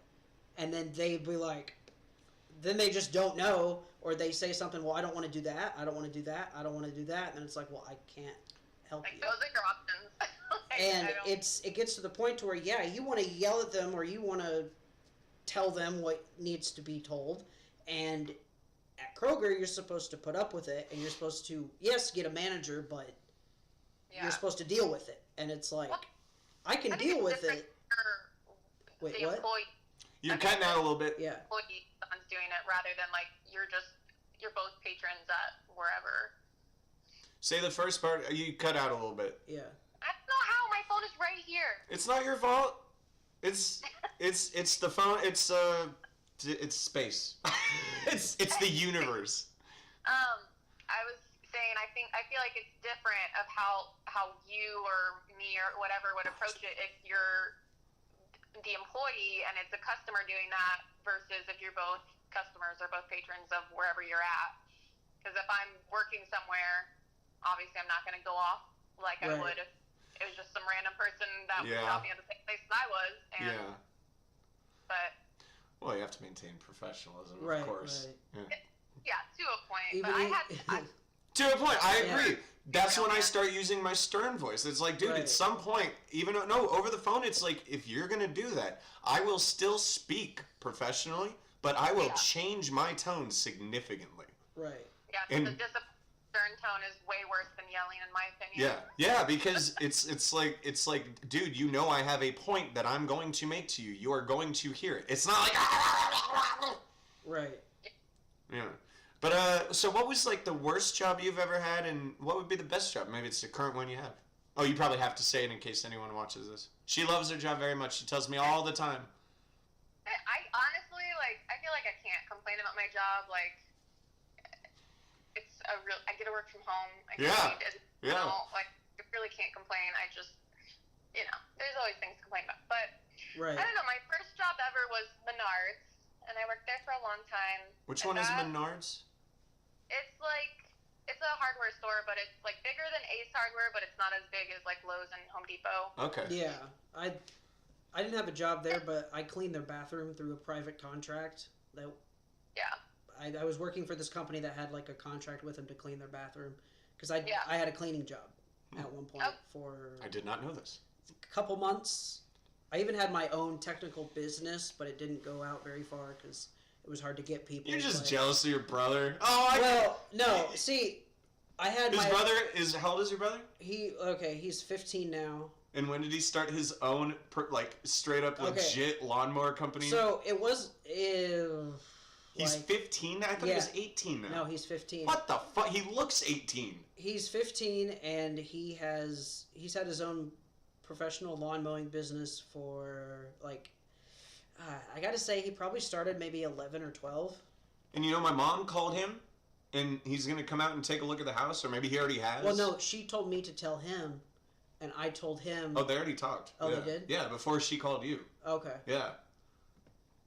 And then they'd be like, then they just don't know, or they say something, well, I don't want to do that, I don't want to do that, I don't want to do that, and then it's like, well, I can't help you. Those are your options. And it gets to the point to where, yeah, you want to yell at them, or you want to tell them what needs to be told, and at Kroger, you're supposed to put up with it, and you're supposed to, yes, get a manager, but you're supposed to deal with it. And it's like, I can deal with it. Wait, the what? Employee, You're cutting out a little bit. Yeah. employee someone's doing it rather than like you're both patrons at wherever. Say the first part. You cut out a little bit. Yeah. I don't know how. My phone is right here. It's not your fault. It's the phone. It's space. it's the universe. I was saying I feel like it's different of how you or me or whatever would approach it if you're the employee and it's a customer doing that versus if you're both customers or both patrons of wherever you're at. Because if I'm working somewhere, obviously I'm not going to go off like I would if it was just some random person that was shopping at the same place as I was. And, but. Well, you have to maintain professionalism, of course. Right. Yeah, to a point. But to a point, I agree. That's when I start using my stern voice. It's like, dude, at some point, even though, no, over the phone, it's like, if you're going to do that, I will still speak professionally, but I will change my tone significantly. Right. Yeah, and the stern tone is way worse than yelling, in my opinion. Yeah, because it's like, dude, you know I have a point that I'm going to make to you. You are going to hear it. It's not like, right. Yeah. But, so what was, like, the worst job you've ever had, and what would be the best job? Maybe it's the current one you have. Oh, you probably have to say it in case anyone watches this. She loves her job very much. She tells me all the time. I honestly, like, I feel like I can't complain about my job. Like, it's I get to work from home. I really can't complain. I just, there's always things to complain about. But, I don't know, my first job ever was Menards, and I worked there for a long time. Which one is Menards? It's a hardware store, but it's, like, bigger than Ace Hardware, but it's not as big as, like, Lowe's and Home Depot. Okay. Yeah. I didn't have a job there, but I cleaned their bathroom through a private contract. I was working for this company that had, like, a contract with them to clean their bathroom. Because I had a cleaning job at one point for... I did not know this. A couple months. I even had my own technical business, but it didn't go out very far because it was hard to get people. You're just jealous of your brother. Oh, no. See, I had his brother is... How old is your brother? He's 15 now. And when did he start his own, straight up legit lawnmower company? So, it was... He's 15? I thought he was 18 now. No, he's 15. What the fuck? He looks 18. He's 15, and he's had his own professional lawn mowing business for, like... I gotta say, he probably started maybe 11 or 12. And my mom called him, and he's gonna come out and take a look at the house, or maybe he already has. Well, no, she told me to tell him, and I told him... Oh, they already talked. Oh, they did? Yeah, before she called you. Okay. Yeah.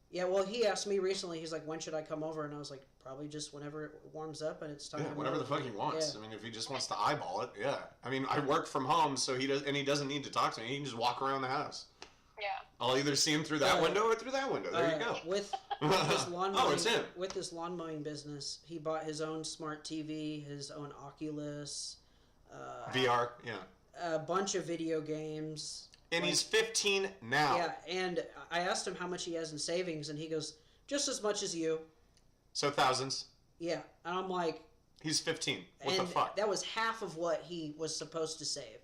Yeah, well, he asked me recently, he's like, when should I come over? And I was like, probably just whenever it warms up and it's time to whatever the fuck he wants. Yeah. I mean, if he just wants to eyeball it, yeah. I mean, I work from home, so he doesn't need to talk to me. He can just walk around the house. Yeah. I'll either see him through that window or through that window. There you go. With this lawn mowing, it's him. With this lawn mowing business, he bought his own smart TV, his own Oculus. VR, yeah. A bunch of video games. And he's 15 now. Yeah, and I asked him how much he has in savings, and he goes, just as much as you. So thousands. Yeah, and I'm like... He's 15. What the fuck? That was half of what he was supposed to save.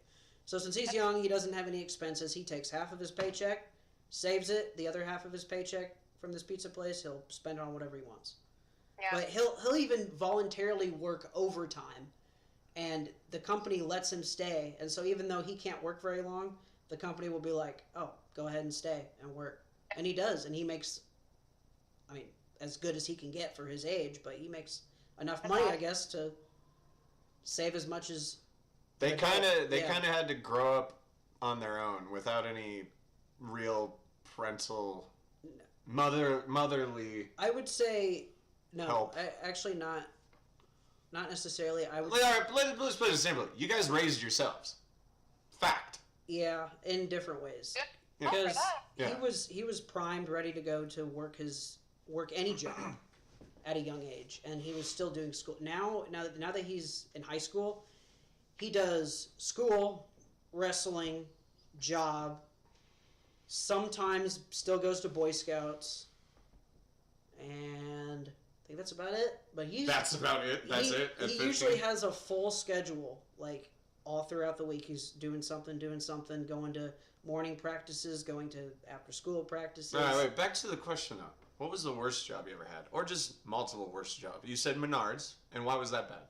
So since he's young, he doesn't have any expenses. He takes half of his paycheck, saves it. The other half of his paycheck from this pizza place, he'll spend on whatever he wants. Yeah. But he'll even voluntarily work overtime, and the company lets him stay. And so even though he can't work very long, the company will be like, oh, go ahead and stay and work. And he does, and he makes, as good as he can get for his age, but he makes enough money, I guess, to save as much as... They kind of had to grow up on their own without any real parental, motherly. I would say no. Help. Actually, not necessarily. I would. All right, let's put it simply. You guys raised yourselves. Fact. Yeah, in different ways. Yeah. Because he was primed, ready to go to work any job at a young age, and he was still doing school. Now that he's in high school. He does school, wrestling, job, sometimes still goes to Boy Scouts, and I think that's about it. But That's about it? That's it? He usually has a full schedule, like, all throughout the week. He's doing something, going to morning practices, going to after-school practices. All right, wait, back to the question, though. What was the worst job you ever had? Or just multiple worst jobs? You said Menards, and why was that bad?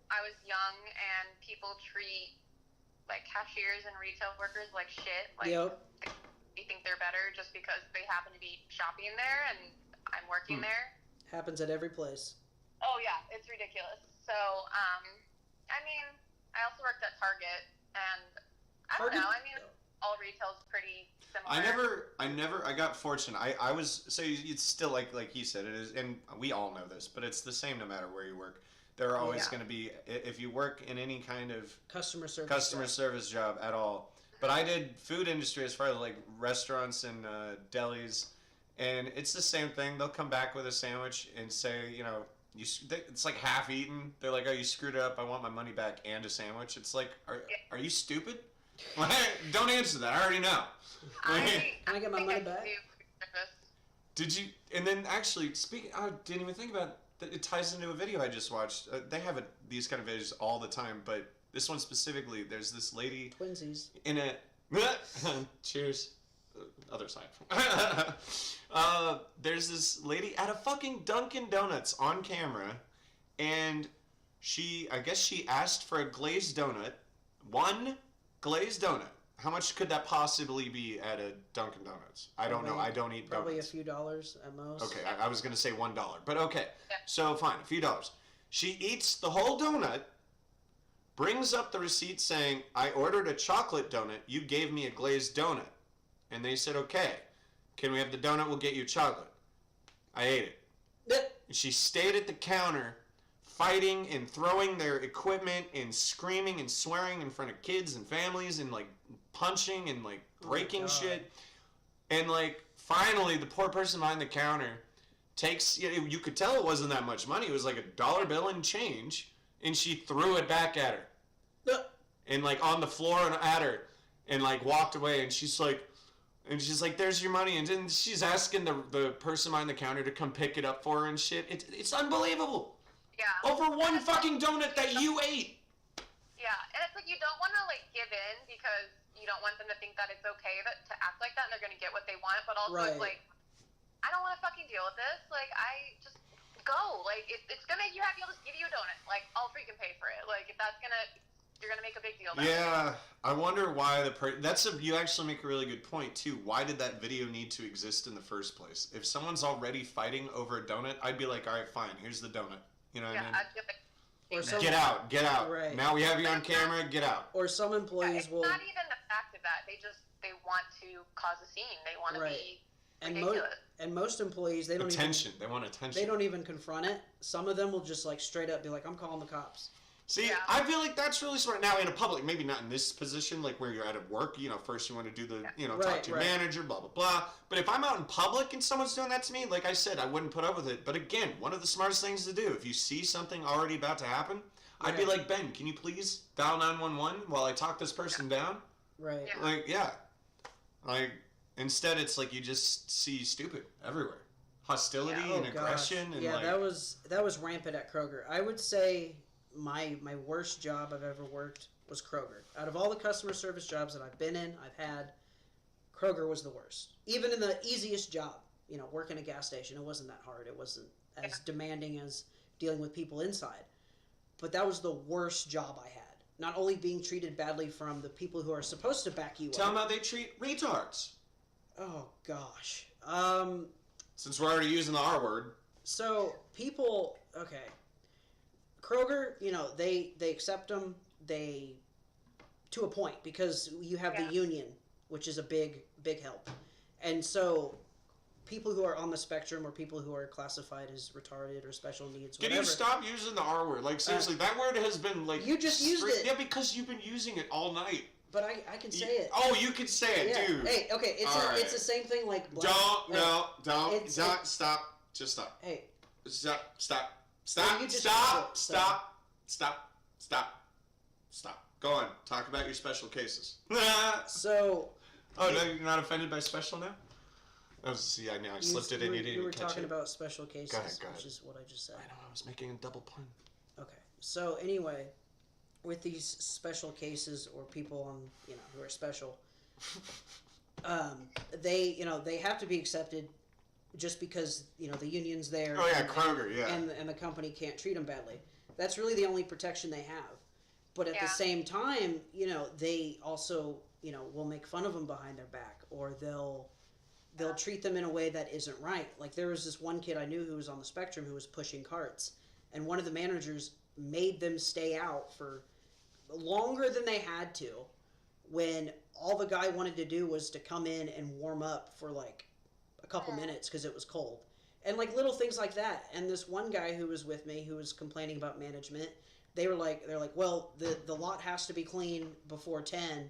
I was young, and people treat, like, cashiers and retail workers like shit. Like, they think they're better just because they happen to be shopping there, and I'm working there. Happens at every place. Oh, yeah, it's ridiculous. So, I also worked at Target, and I don't know, all retail's pretty similar. I got fortunate. I was, so it's still like he said, it is, and we all know this, but it's the same no matter where you work. There are always going to be, if you work in any kind of customer service job at all. But I did food industry as far as like restaurants and delis, and it's the same thing. They'll come back with a sandwich and say, it's like half eaten. They're like, "Oh, you screwed it up. I want my money back and a sandwich." It's like, are you stupid? Don't answer that. I already know. Can I get my money back? Did you? And then actually, I didn't even think about that. It ties into a video I just watched. They have these kind of videos all the time, but this one specifically, there's this lady. Twinsies. In a. Cheers. Other side. There's this lady at a fucking Dunkin' Donuts on camera, and I guess she asked for a glazed donut. One glazed donut. How much could that possibly be at a Dunkin' Donuts? I don't know. I don't eat donuts. Probably a few dollars at most. Okay, I was going to say $1. But okay. So fine, a few dollars. She eats the whole donut, brings up the receipt saying, "I ordered a chocolate donut. You gave me a glazed donut." And they said, "Okay, can we have the donut? We'll get you chocolate." I ate it. And she stayed at the counter fighting and throwing their equipment and screaming and swearing in front of kids and families and like punching and like breaking shit. And like finally the poor person behind the counter takes, you could tell it wasn't that much money. It was like $1 bill and change, and she threw it back at her. And like on the floor and at her, and like walked away. And she's like, "There's your money." And then she's asking the person behind the counter to come pick it up for her and shit. It's unbelievable. Yeah. Over one fucking donut that you ate. Yeah, and it's like you don't want to like give in because you don't want them to think that it's okay to act like that and they're going to get what they want, but also it's like, I don't want to fucking deal with this. Like, I just go. Like, it's going to make you happy, I'll just give you a donut. Like, I'll freaking pay for it. Like, if that's going to, you're going to make a big deal about it. Yeah, I wonder why you actually make a really good point, too. Why did that video need to exist in the first place? If someone's already fighting over a donut, I'd be like, all right, fine, here's the donut. You know what I mean? I'd be like, Get out. Right. Now we have you on camera, get out. Or some employees will... It's not even the fact of that. They want to cause a scene. They want to be ridiculous. And most employees, they don't attention. They want attention. They don't even confront it. Some of them will just like straight up be like, "I'm calling the cops." See, I feel like that's really smart. Now, in a public, maybe not in this position, like where you're at work, first you want to do the, talk to your manager, blah, blah, blah. But if I'm out in public and someone's doing that to me, like I said, I wouldn't put up with it. But again, one of the smartest things to do, if you see something already about to happen, I'd be like, "Ben, can you please dial 911 while I talk this person down?" Right. Like, instead it's like you just see stupid everywhere. Hostility and aggression. And that was rampant at Kroger. I would say my worst job I've ever worked was Kroger. Out of all the customer service jobs that I've been in, I've had, Kroger was the worst. Even in the easiest job, working a gas station, it wasn't that hard. It wasn't as demanding as dealing with people inside. But that was the worst job I had. Not only being treated badly from the people who are supposed to back you up. Tell them how they treat retards. Oh, gosh. Since we're already using the R word. So, people, okay. Kroger, they accept them, to a point, because you have the union, which is a big help. And so, people who are on the spectrum or people who are classified as retarded or special needs, whatever. Can you stop using the R word? Like, seriously, that word has been, like... You just used it. Yeah, because you've been using it all night. But I can say it. Oh, you can say it, dude. Hey, okay, it's the same thing like... Don't, stop. Just stop. Hey. Stop. Go on. Talk about your special cases. So... Oh, no, you're not offended by special now? I slipped it in. You didn't You were catch talking it. about special cases, go ahead. which is what I just said. I know, I was making a double pun. Okay. So anyway, with these special cases or people on, who are special, they have to be accepted just because, the union's there. Oh yeah, Kroger, yeah. And the company can't treat them badly. That's really the only protection they have. But at the same time, they also, will make fun of them behind their back, or they'll treat them in a way that isn't right. Like, there was this one kid I knew who was on the spectrum who was pushing carts, and one of the managers made them stay out for longer than they had to when all the guy wanted to do was to come in and warm up for like a couple minutes because it was cold. And like little things like that. And this one guy who was with me who was complaining about management, they're like, well, the lot has to be clean before 10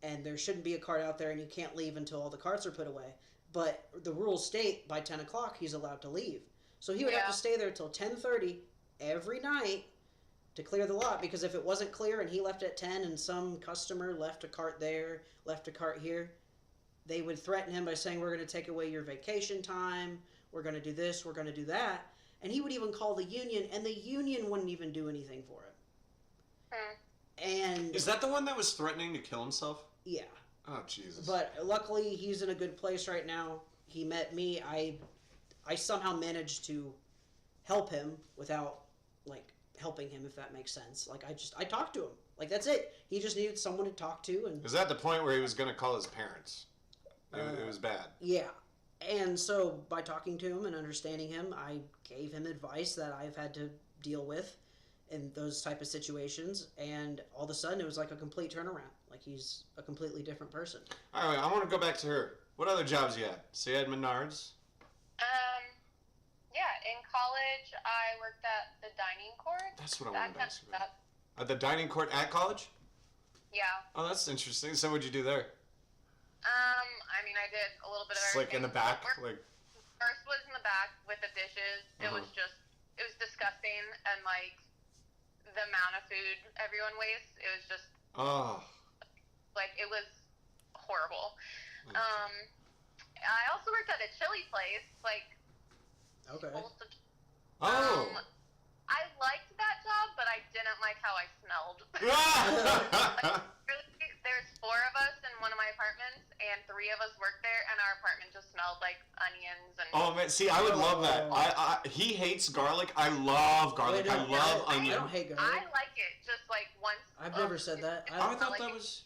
and there shouldn't be a cart out there and you can't leave until all the carts are put away. But the rules state by 10 o'clock he's allowed to leave. So he would have to stay there till 10:30 every night to clear the lot, because if it wasn't clear and he left at 10 and some customer left a cart there, left a cart here, they would threaten him by saying, we're going to take away your vacation time, we're going to do this, we're going to do that. And he would even call the union, and the union wouldn't even do anything for him. And is that the one that was threatening to kill himself? Yeah. Oh, Jesus. But luckily, he's in a good place right now. He met me. I somehow managed to help him without, like, helping him, if that makes sense. Like, I talked to him. Like, that's it. He just needed someone to talk to. And is that the point where he was going to call his parents? It was bad. Yeah. And so, by talking to him and understanding him, I gave him advice that I've had to deal with in those type of situations. And all of a sudden, it was like a complete turnaround. Like, he's a completely different person. All right, I want to go back to her. What other jobs you had? So you had Menards? Yeah, in college, I worked at the dining court. That's what I wanted to ask you about. That, At the dining court at college? yeah. Oh, that's interesting. So what'd you do there? I mean, I did a little bit of Just like in everything. the back? Like, first was in the back with the dishes. It was disgusting, and like the amount of food everyone wastes. It was just like it was horrible. I also worked at a chili place, like. Okay. I liked that job, but I didn't like how I smelled. Like, there's 4 of us in one of my apartments, and 3 of us worked there, and our apartment just smelled like onions and. Oh man, see, I would love that. He hates garlic. I love garlic. Wait, I love onion. I don't hate garlic. I like it, just like once. I've never said that. I thought that was.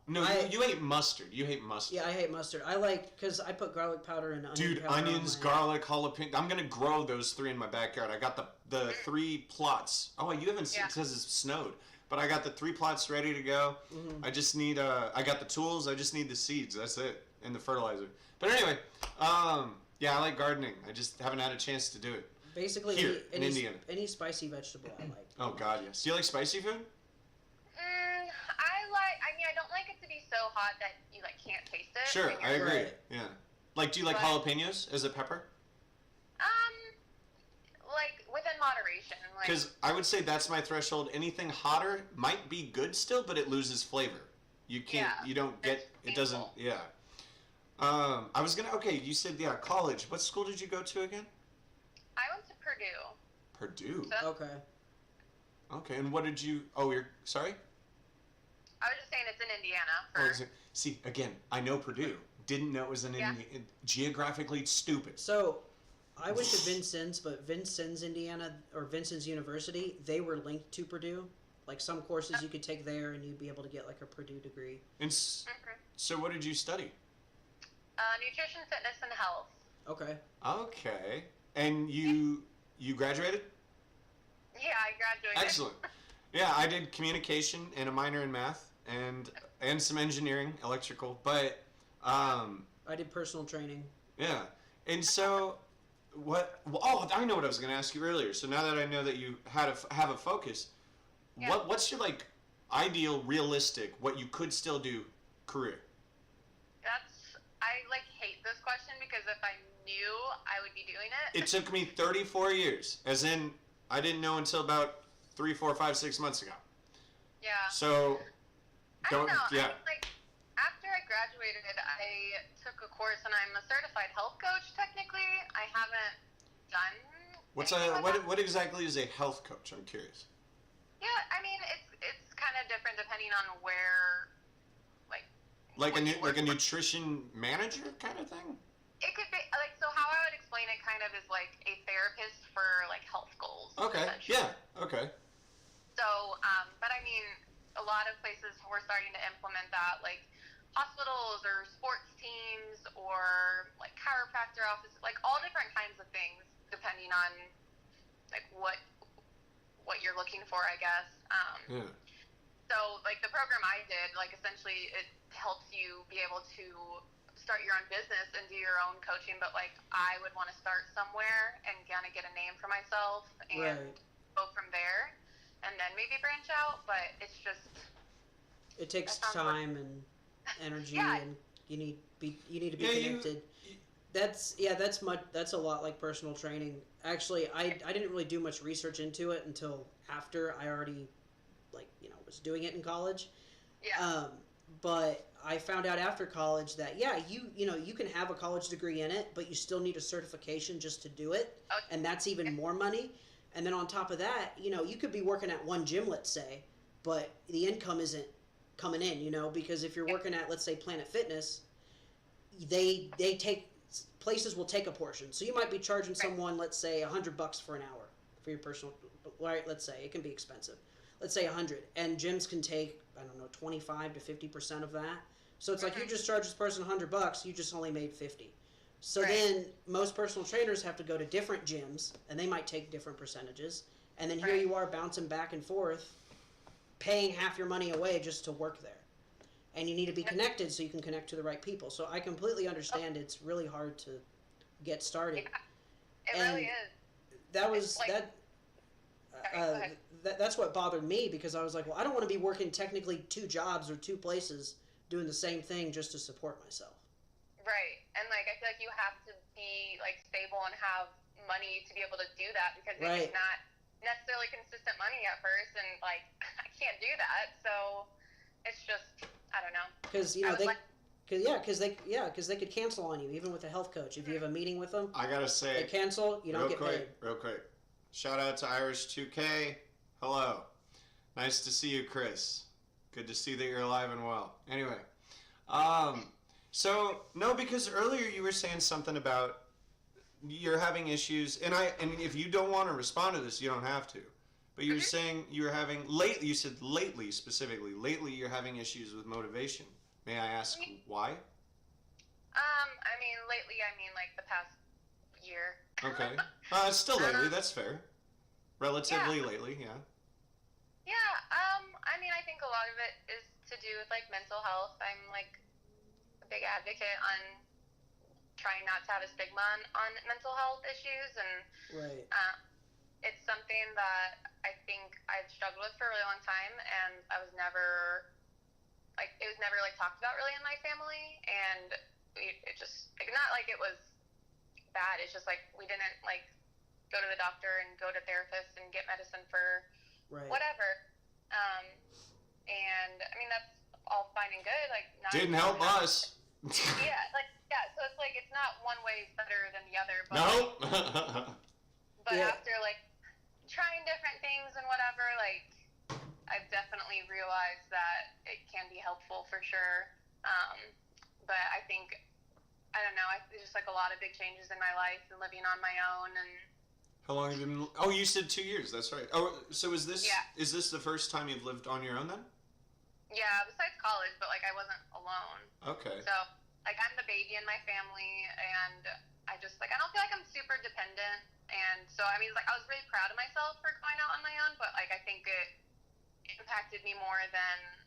No, you hate mustard. You hate mustard. Yeah, I hate mustard. I like, because I put garlic powder and onion Dude, powder onions, garlic, jalapeno. I'm gonna grow those 3 in my backyard. I got the 3 plots. Oh, you haven't seen? It says it's snowed, but I got the 3 plots ready to go. I just need I got the tools. I just need the seeds. That's it, and the fertilizer. But anyway, yeah, I like gardening. I just haven't had a chance to do it. Basically, Here in Indiana, any spicy vegetable I like. Oh God, yes. Do you like spicy food? I mean, I don't like it to be so hot that you like can't taste it. Sure, I agree. Right. Yeah. Like, do you like jalapenos as a pepper? Like within moderation. Because I would say that's my threshold. Anything hotter might be good still, but it loses flavor. You can't. Yeah, you don't get. It doesn't. Yeah. I was gonna. Okay, you said college. What school did you go to again? I went to Purdue. Purdue. So, Okay. Okay, and what did you? Oh, you're sorry. I was just saying it's in Indiana. See, again, I know Purdue. Didn't know it was in Indiana. Geographically, it's stupid. So, I went to Vincennes, but Vincennes, Indiana, or Vincennes University, they were linked to Purdue. Like, some courses you could take there, and you'd be able to get, like, a Purdue degree. And so what did you study? Nutrition, fitness, and health. Okay. Okay. And you graduated? Yeah, I graduated. Excellent. Yeah, I did communication and a minor in math and some engineering, electrical, but I did personal training. Yeah. And so I know what I was going to ask you earlier. So now that I know that you have a focus, what's your like ideal, realistic, what you could still do career? I like hate this question because if I knew, I would be doing it. It took me 34 years, as in I didn't know until about 3, 4, 5, 6 months ago. Yeah. So, I don't know. I mean, like, after I graduated, I took a course, and I'm a certified health coach. Technically, I haven't done. What exactly is a health coach? I'm curious. Yeah, I mean, it's kind of different depending on where, like a nutrition manager kind of thing. It could be like, so how I would explain it kind of is like a therapist for like health goals. Okay. Yeah. Okay. So, but I mean, a lot of places we're starting to implement that, like hospitals or sports teams or like chiropractor offices, like all different kinds of things depending on like what you're looking for, I guess. So so, like, the program I did, like, essentially it helps you be able to start your own business and do your own coaching, but, like, I would want to start somewhere and kind of get a name for myself and go from there and then maybe branch out, but it's just... It takes time and energy, and you need to be connected. That's a lot like personal training. Actually, I didn't really do much research into it until after I already was doing it in college. Yeah. But I found out after college that you can have a college degree in it, but you still need a certification just to do it, and that's even more money. And then on top of that, you could be working at one gym, let's say, but the income isn't coming in, because if you're working at, let's say, Planet Fitness, they take, places will take a portion. So you might be charging someone, let's say, $100 for an hour for your personal, right? Let's say it can be expensive. Let's say 100, and gyms can take, I don't know, 25 to 50% of that. So it's like you just charge this person $100, you just only made 50. So then most personal trainers have to go to different gyms, and they might take different percentages. And then here you are bouncing back and forth, paying half your money away just to work there. And you need to be connected so you can connect to the right people. So I completely understand it's really hard to get started. Yeah, it really is. That was that's what bothered me, because I was like, well, I don't want to be working technically 2 jobs or 2 places doing the same thing just to support myself. Right. And like I feel like you have to be like stable and have money to be able to do that, because it's not necessarily consistent money at first, and like I can't do that. So it's just, I don't know. Because they could cancel on you even with a health coach if you have a meeting with them. I gotta say, they cancel, you don't get paid. Real quick. Shout out to Irish 2K. Hello. Nice to see you, Chris. Good to see that you're alive and well. Anyway, so no, because earlier you were saying something about you're having issues, and if you don't want to respond to this, you don't have to. But you were saying you were having you said lately you're having issues with motivation. May I ask why? I mean, lately, like the past year. Okay. It's still lately, that's fair. Relatively lately, yeah. Yeah, I mean, I think a lot of it is to do with, like, mental health. I'm, like, a big advocate on trying not to have a stigma on mental health issues, and it's something that I think I've struggled with for a really long time, and it was never, like, talked about really in my family, and it just, like, not like it was bad, it's just, like, we didn't, like, go to the doctor and go to therapists and get medicine for whatever. And, I mean, that's all fine and good, like, not... Didn't help us. So it's, like, it's not one way better than the other, but... Nope. But after, like, trying different things and whatever, like, I've definitely realized that it can be helpful for sure. But I think, I don't know, there's just like a lot of big changes in my life and living on my own. And how long have you been? Oh, you said 2 years. That's right. Oh, so is this the first time you've lived on your own then? Yeah, besides college, but like I wasn't alone. Okay. So like I'm the baby in my family, and I just like I don't feel like I'm super dependent. And so I mean, like I was really proud of myself for going out on my own, but like I think it impacted me more than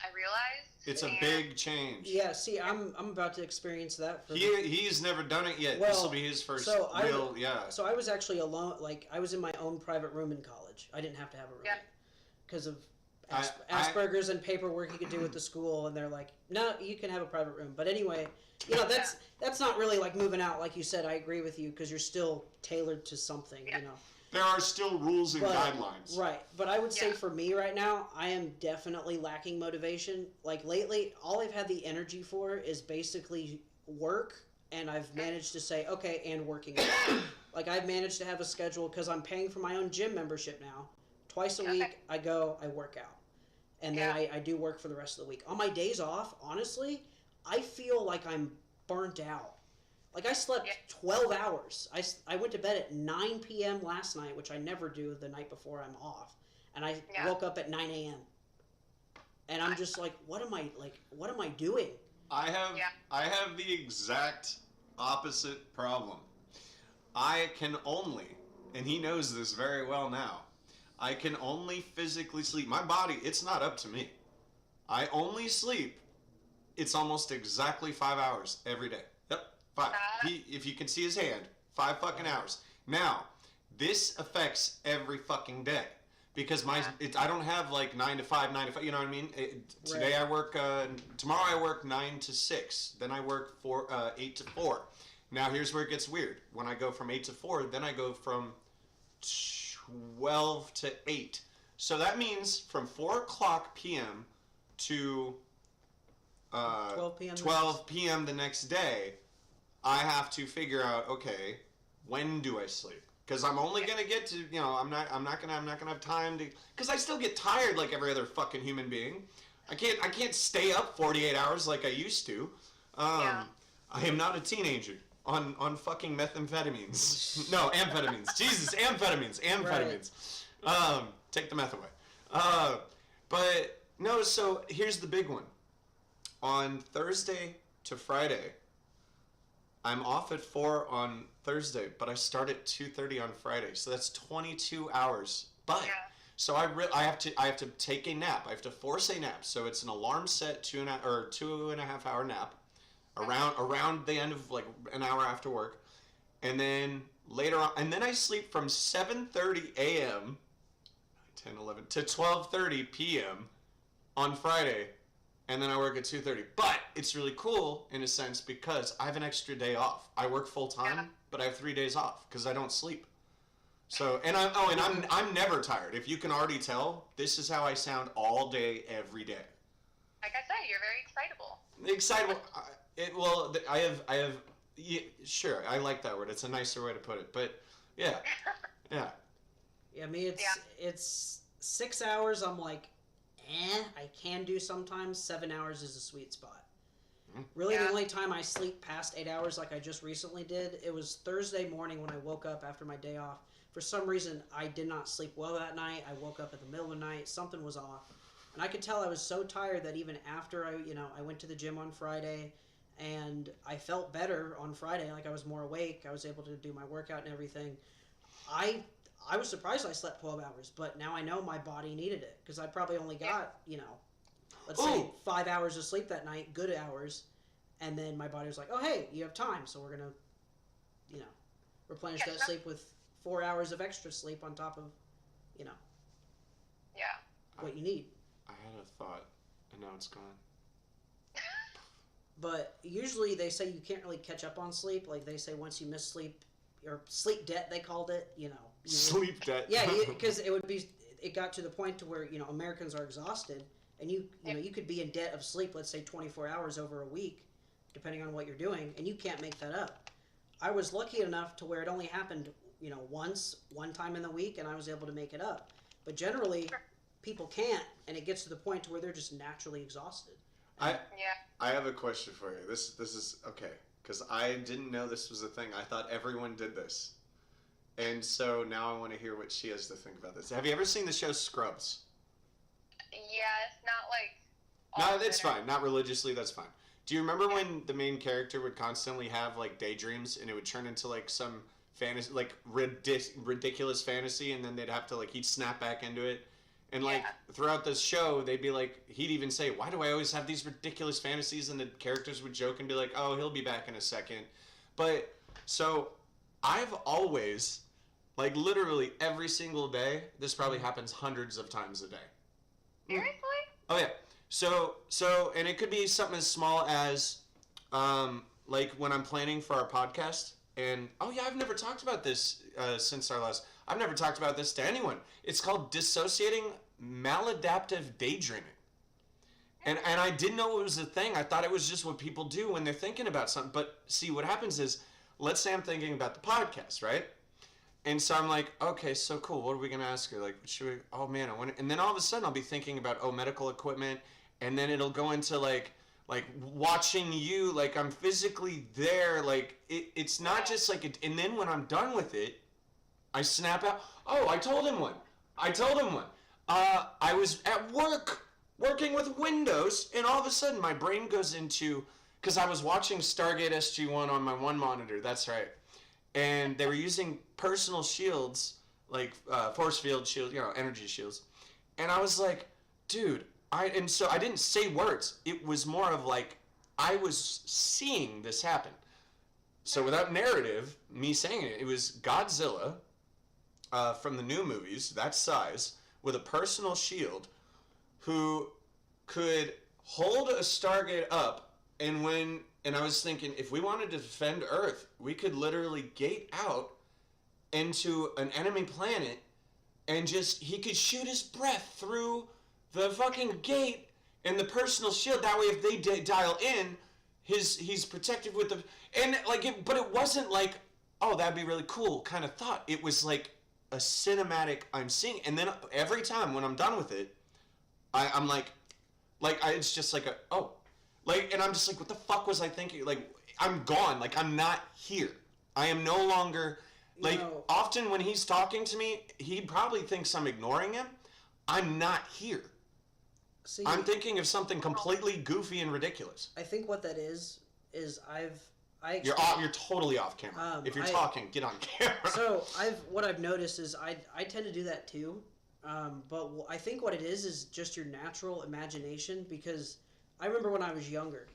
I realized. It's a big change. Yeah, see, I'm about to experience that. He's never done it yet. This will be his first So I was actually alone. Like I was in my own private room in college. I didn't have to have a roommate because of Asperger's and paperwork you could do with the school, and they're like, no, you can have a private room. But anyway, that's not really like moving out. Like you said, I agree with you, because you're still tailored to something. There are still rules and guidelines. Right. But I would say for me right now, I am definitely lacking motivation. Like lately, all I've had the energy for is basically work, and I've managed to say, okay, and working out. Like I've managed to have a schedule because I'm paying for my own gym membership now. Twice a week, I go, I work out. And then I do work for the rest of the week. On my days off, honestly, I feel like I'm burnt out. Like, I slept 12 hours. I went to bed at 9 p.m. last night, which I never do the night before I'm off. And I woke up at 9 a.m. And I'm just like, what am I doing? I have the exact opposite problem. I can only, and he knows this very well now, I can only physically sleep. My body, it's not up to me. I only sleep. It's almost exactly 5 hours every day. Yep, 5. If you can see his hand, 5 fucking hours. Now, this affects every fucking day. Because I don't have like 9 to 5, 9 to 5, you know what I mean? Today I work, tomorrow I work 9 to 6. Then I work 8 to 4. Now here's where it gets weird. When I go from 8 to 4, then I go from 12 to 8. So that means from 4 o'clock p.m. to 12 p.m. the next day, I have to figure out, okay, when do I sleep? Because I'm only gonna get to, I'm not gonna have time to, because I still get tired like every other fucking human being. I can't stay up 48 hours like I used to. I am not a teenager on fucking methamphetamines. No, amphetamines. Jesus, amphetamines. Right. Take the meth away. But no, so here's the big one. On Thursday to Friday, I'm off at 4 on Thursday, but I start at 2:30 on Friday, so that's 22 hours. But so I have to take a nap. I have to force a nap. So it's an alarm set 2.5 hour nap around the end of like an hour after work, and then later on, and then I sleep from 7:30 a.m. 10, 11 to 12:30 p.m. on Friday. And then I work at 2:30. But it's really cool in a sense because I have an extra day off. I work full time, but I have 3 days off because I don't sleep. So I'm never tired. If you can already tell, this is how I sound all day, every day. Like I said, you're very excitable. Excitable. Sure, I like that word. It's a nicer way to put it. But yeah. Yeah, I mean it's 6 hours. I'm like, I can do sometimes. 7 hours is a sweet spot. Really, the only time I sleep past 8 hours like I just recently did, it was Thursday morning when I woke up after my day off. For some reason, I did not sleep well that night. I woke up in the middle of the night. Something was off. And I could tell I was so tired that even after I went to the gym on Friday and I felt better on Friday, like I was more awake. I was able to do my workout and everything. I was surprised I slept 12 hours, but now I know my body needed it because I probably only got, let's say 5 hours of sleep that night, good hours, and then my body was like, oh, hey, you have time, so we're going to, replenish that sleep with 4 hours of extra sleep on top of, what you need. I had a thought, and now it's gone. But usually they say you can't really catch up on sleep. Like they say once you miss sleep, or sleep debt, they called it, Sleep debt. Yeah, because it got to the point to where, Americans are exhausted, and you could be in debt of sleep, let's say 24 hours over a week, depending on what you're doing, and you can't make that up. I was lucky enough to where it only happened, one time in the week, and I was able to make it up. But generally, people can't, and it gets to the point to where they're just naturally exhausted. I have a question for you. This is okay. Because I didn't know this was a thing. I thought everyone did this. And so now I want to hear what she has to think about this. Have you ever seen the show Scrubs? Yes, not like... No, that's fine. Not religiously, that's fine. Do you remember when the main character would constantly have, like, daydreams, and it would turn into, like, some fantasy, like, ridiculous fantasy, and then they'd have to, like, he'd snap back into it? And, like, throughout this show, they'd be like, he'd even say, why do I always have these ridiculous fantasies? And the characters would joke and be like, oh, he'll be back in a second. But, so, I've always, like, literally every single day, this probably happens hundreds of times a day. Seriously? Oh, yeah. So, and it could be something as small as, like, when I'm planning for our podcast, and, oh, yeah, I've never talked about this since our last... I've never talked about this to anyone. It's called dissociating maladaptive daydreaming. And I didn't know it was a thing. I thought it was just what people do when they're thinking about something. But see, what happens is, let's say I'm thinking about the podcast, right? And so I'm like, okay, so cool. What are we going to ask her? Like, should we, oh man, I want to, and then all of a sudden I'll be thinking about, medical equipment. And then it'll go into like watching you, like I'm physically there. Like it's not just like, and then when I'm done with it, I snap out. Oh, I told him one. I was at work working with Windows, and all of a sudden my brain goes into, because I was watching Stargate SG-1 on my one monitor, that's right. And they were using personal shields, force field shields, energy shields. And I was like, dude, so I didn't say words. It was more of like, I was seeing this happen. So without narrative, me saying it, it was Godzilla from the new movies, that size, with a personal shield, who could hold a Stargate up, and I was thinking, if we wanted to defend Earth, we could literally gate out into an enemy planet, and he could shoot his breath through the fucking gate and the personal shield. That way, if they dial in, he's protected with but it wasn't like, oh, that'd be really cool kind of thought. It was like a cinematic I'm seeing, and then every time when I'm done with it, I'm like it's just like and I'm just like, what the fuck was I thinking? Like, I'm gone. Like, I'm not here. I am no longer. Often when he's talking to me, he probably thinks I'm ignoring him. I'm not here. See, I'm thinking of something completely goofy and ridiculous. I think what that is you're totally off camera. If you're talking, get on camera. So what I've noticed is I tend to do that too, but I think what it is just your natural imagination. Because I remember when I was younger,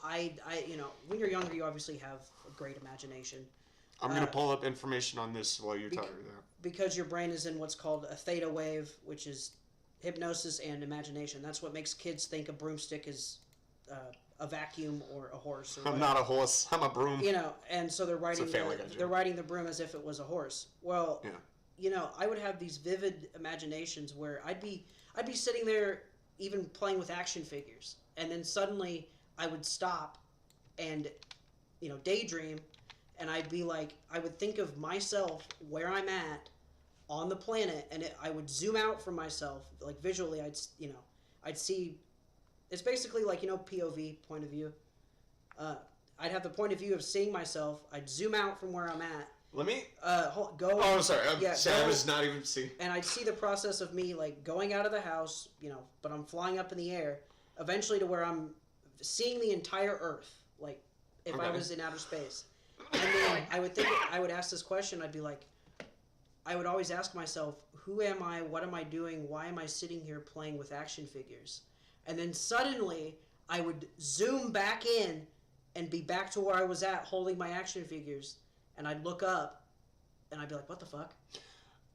when you're younger, you obviously have a great imagination. I'm going to pull up information on this while you're talking about it. Because your brain is in what's called a theta wave, which is hypnosis and imagination. That's what makes kids think a broomstick is a vacuum or a horse. I'm not a horse. I'm a broom. And so they're riding the broom as if it was a horse. Well, I would have these vivid imaginations where I'd be sitting there even playing with action figures, and then suddenly I would stop and daydream. And I'd be like, I would think of myself where I'm at on the planet, and I would zoom out from myself, like visually. I'd see. It's basically like POV, point of view. I'd have the point of view of seeing myself. I'd zoom out from where I'm at. Let me go. Oh, I'm sorry. I was not even seeing. And I'd see the process of me going out of the house, but I'm flying up in the air, eventually to where I'm seeing the entire Earth, like if I was in outer space. And then I would ask this question. I'd be like, I would always ask myself, who am I? What am I doing? Why am I sitting here playing with action figures? And then suddenly I would zoom back in and be back to where I was at holding my action figures. And I'd look up and I'd be like, what the fuck?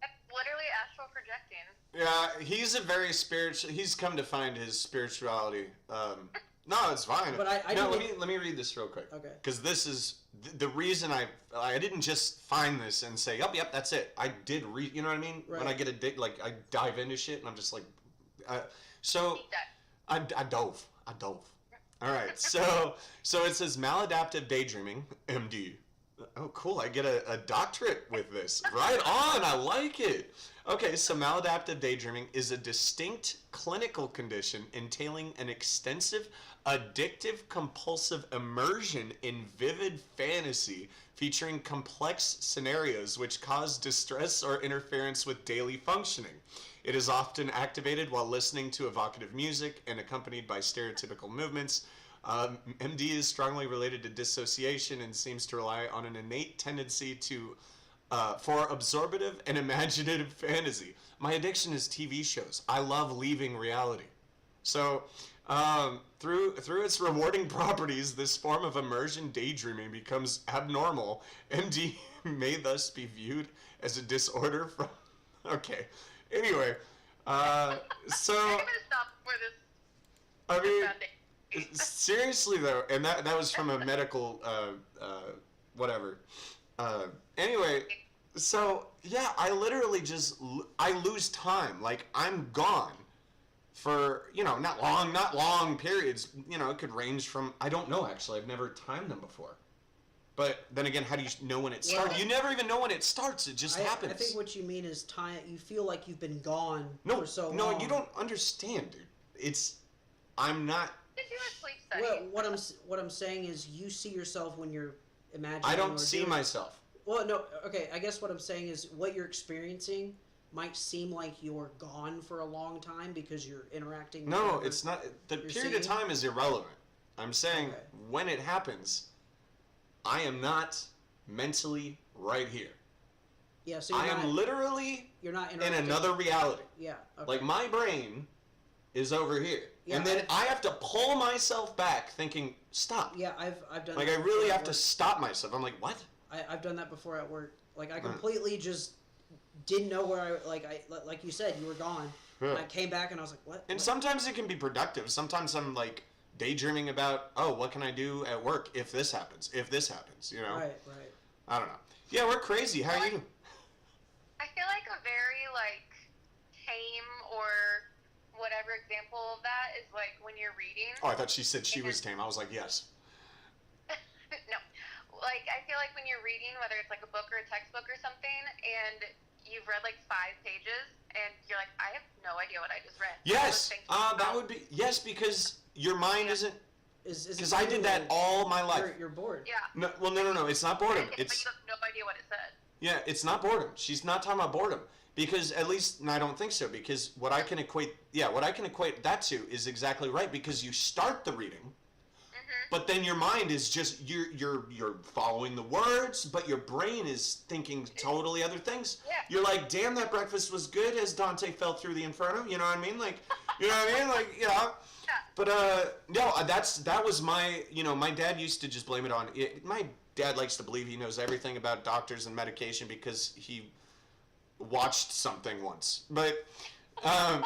That's literally astral projecting. Yeah, he's a very spiritual. He's come to find his spirituality. No, it's fine. But let me read this real quick. Okay. Because this is the reason I didn't just find this and say, yep, that's it. I did read. You know what I mean? Right. When I get I dive into shit and I'm just like, so I dove. All right. So it says maladaptive daydreaming, MD. Oh, cool. I get a doctorate with this. Right on. I like it. Okay, so maladaptive daydreaming is a distinct clinical condition entailing an extensive, addictive, compulsive immersion in vivid fantasy featuring complex scenarios which cause distress or interference with daily functioning. It is often activated while listening to evocative music and accompanied by stereotypical movements. MD is strongly related to dissociation and seems to rely on an innate tendency for absorptive and imaginative fantasy. My addiction is TV shows. I love leaving reality. So, through its rewarding properties, this form of immersion daydreaming becomes abnormal. MD may thus be viewed as a disorder from... Okay. Anyway, so... I'm going to stop for this. I mean, seriously though, and that was from a medical, whatever. Anyway, so yeah, I literally I lose time. Like, I'm gone for, not long periods. It could range from, I don't know actually, I've never timed them before. But then again, how do you know when it starts? You never even know when it starts. It just happens. I think what you mean is time. You feel like you've been gone for so long. No, you don't understand, dude. I'm not. Did you have sleep study? Well, what I'm saying is you see yourself when you're imagining. I don't see myself. Well, no. Okay, I guess what I'm saying is what you're experiencing might seem like you're gone for a long time because you're interacting. No, it's not. The period of time is irrelevant. I'm saying when it happens, I am not mentally right here. Yeah, so I am literally you're not in another reality. Yeah. Okay. Like, my brain is over here. Yeah, and then I have to pull myself back thinking, stop. Yeah, I've done Like, that I really have before. to stop myself. I'm like, what? I've done that before at work. Like, I completely just didn't know where like you said, you were gone. Yeah. And I came back and I was like, what? And sometimes it can be productive. Sometimes I'm, like, daydreaming about, oh, what can I do at work if this happens, you know? Right. I don't know. Yeah, we're crazy. How are you? I feel like a very, like, tame or whatever example of that is, like, when you're reading. Oh, I thought she said she was tame. I was like, yes. No. Like, I feel like when you're reading, whether it's, like, a book or a textbook or something, and you've read, like, 5 pages, and you're like, I have no idea what I just read. Yes. That would be, yes, because your mind isn't, because I did that all my life. You're bored. Yeah. No, well, no. It's not boredom. But It's you have no idea what it said. yeah. It's not boredom. She's not talking about boredom because at least, and I don't think so. Because what I can equate that to is exactly right. Because you start the reading, but then your mind is just you're following the words, but your brain is thinking totally other things. Yeah. You're like, damn, that breakfast was good as Dante fell through the inferno. You know what I mean? Like, you know what I mean? Like, you know. But no, that was my, my dad used to just blame it on it. My dad likes to believe he knows everything about doctors and medication because he watched something once. But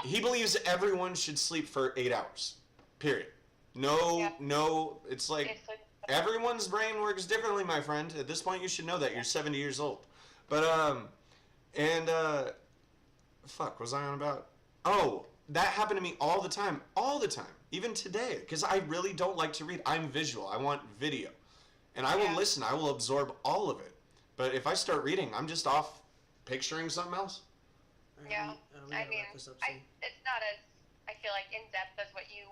he believes everyone should sleep for 8 hours. Period. No, it's like everyone's brain works differently, my friend. At this point, you should know that. You're 70 years old. But fuck, was I on about? Oh. That happened to me all the time, even today, because I really don't like to read. I'm visual. I want video. And I will listen. I will absorb all of it. But if I start reading, I'm just off picturing something else. Yeah. I mean, it's not as, I feel like, in-depth as what you,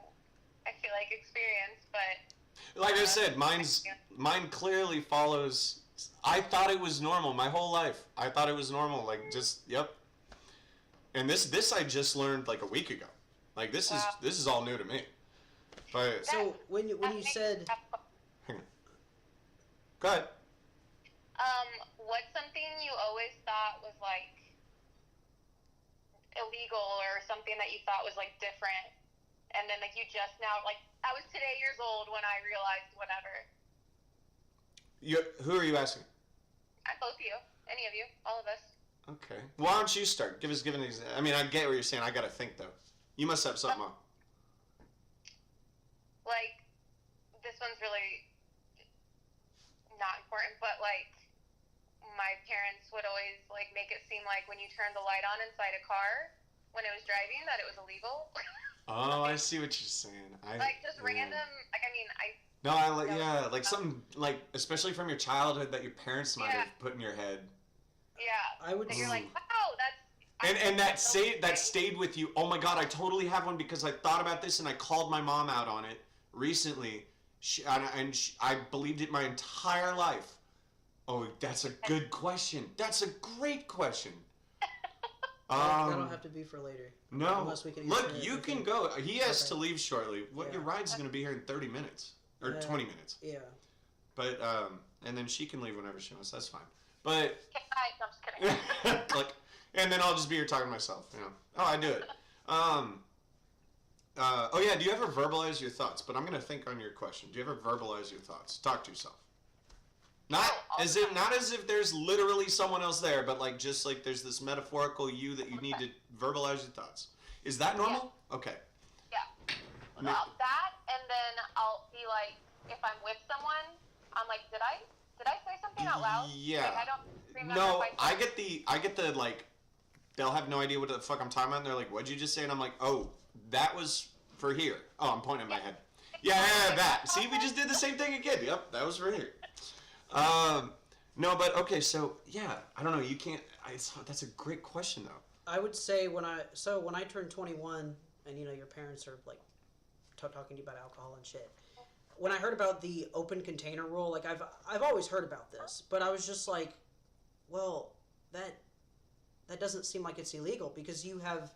I feel like, experience, but... Like I said, mine clearly follows... I thought it was normal my whole life. I thought it was normal, like, just, yep. And this I just learned like a week ago. Like this is all new to me. But so when you said, hang on. Go ahead. What's something you always thought was like illegal or something that you thought was like different, and then like you just now like I was today years old when I realized whatever. Who are you asking? Both of you, any of you, all of us. Okay. Why don't you start? Give an example. I mean, I get what you're saying. I gotta think though. You must have something up. Like, this one's really not important, but like, my parents would always like make it seem like when you turn the light on inside a car when it was driving that it was illegal. Oh, I see what you're saying. Like just random. Like I mean, No, like something like especially from your childhood that your parents might have put in your head. Yeah. I would. That you're like, wow, that's. And that stayed with you. Oh my God, I totally have one because I thought about this and I called my mom out on it recently. I believed it my entire life. Oh, that's a good question. That's a great question. That'll have to be for later. No. Unless we can Look, you can go. He has to leave shortly. Your ride's going to be here in 30 minutes. Or 20 minutes. Yeah. But, and then she can leave whenever she wants. That's fine. But... I'm just kidding. Like, and then I'll just be here talking to myself, Oh, I do it. Oh yeah, do you ever verbalize your thoughts? But I'm going to think on your question. Do you ever verbalize your thoughts? Talk to yourself. Not as if there's literally someone else there, but like just like there's this metaphorical you that you need to verbalize your thoughts. Is that normal? Yeah. Okay. Yeah. Well, that, and then I'll be like, if I'm with someone, I'm like, did I say something out loud? Yeah. Like, I don't remember. No, I get the like, they'll have no idea what the fuck I'm talking about, and they're like, what'd you just say? And I'm like, oh, that was for here. Oh, I'm pointing at my head. Yeah, that. See, we just did the same thing again. Yep, that was for here. No, but okay, so yeah, I don't know. You can't. That's a great question though. I would say when I turned 21, and your parents are like talking to you about alcohol and shit. When I heard about the open container rule, like I've always heard about this, but I was just like, well, that doesn't seem like it's illegal because you have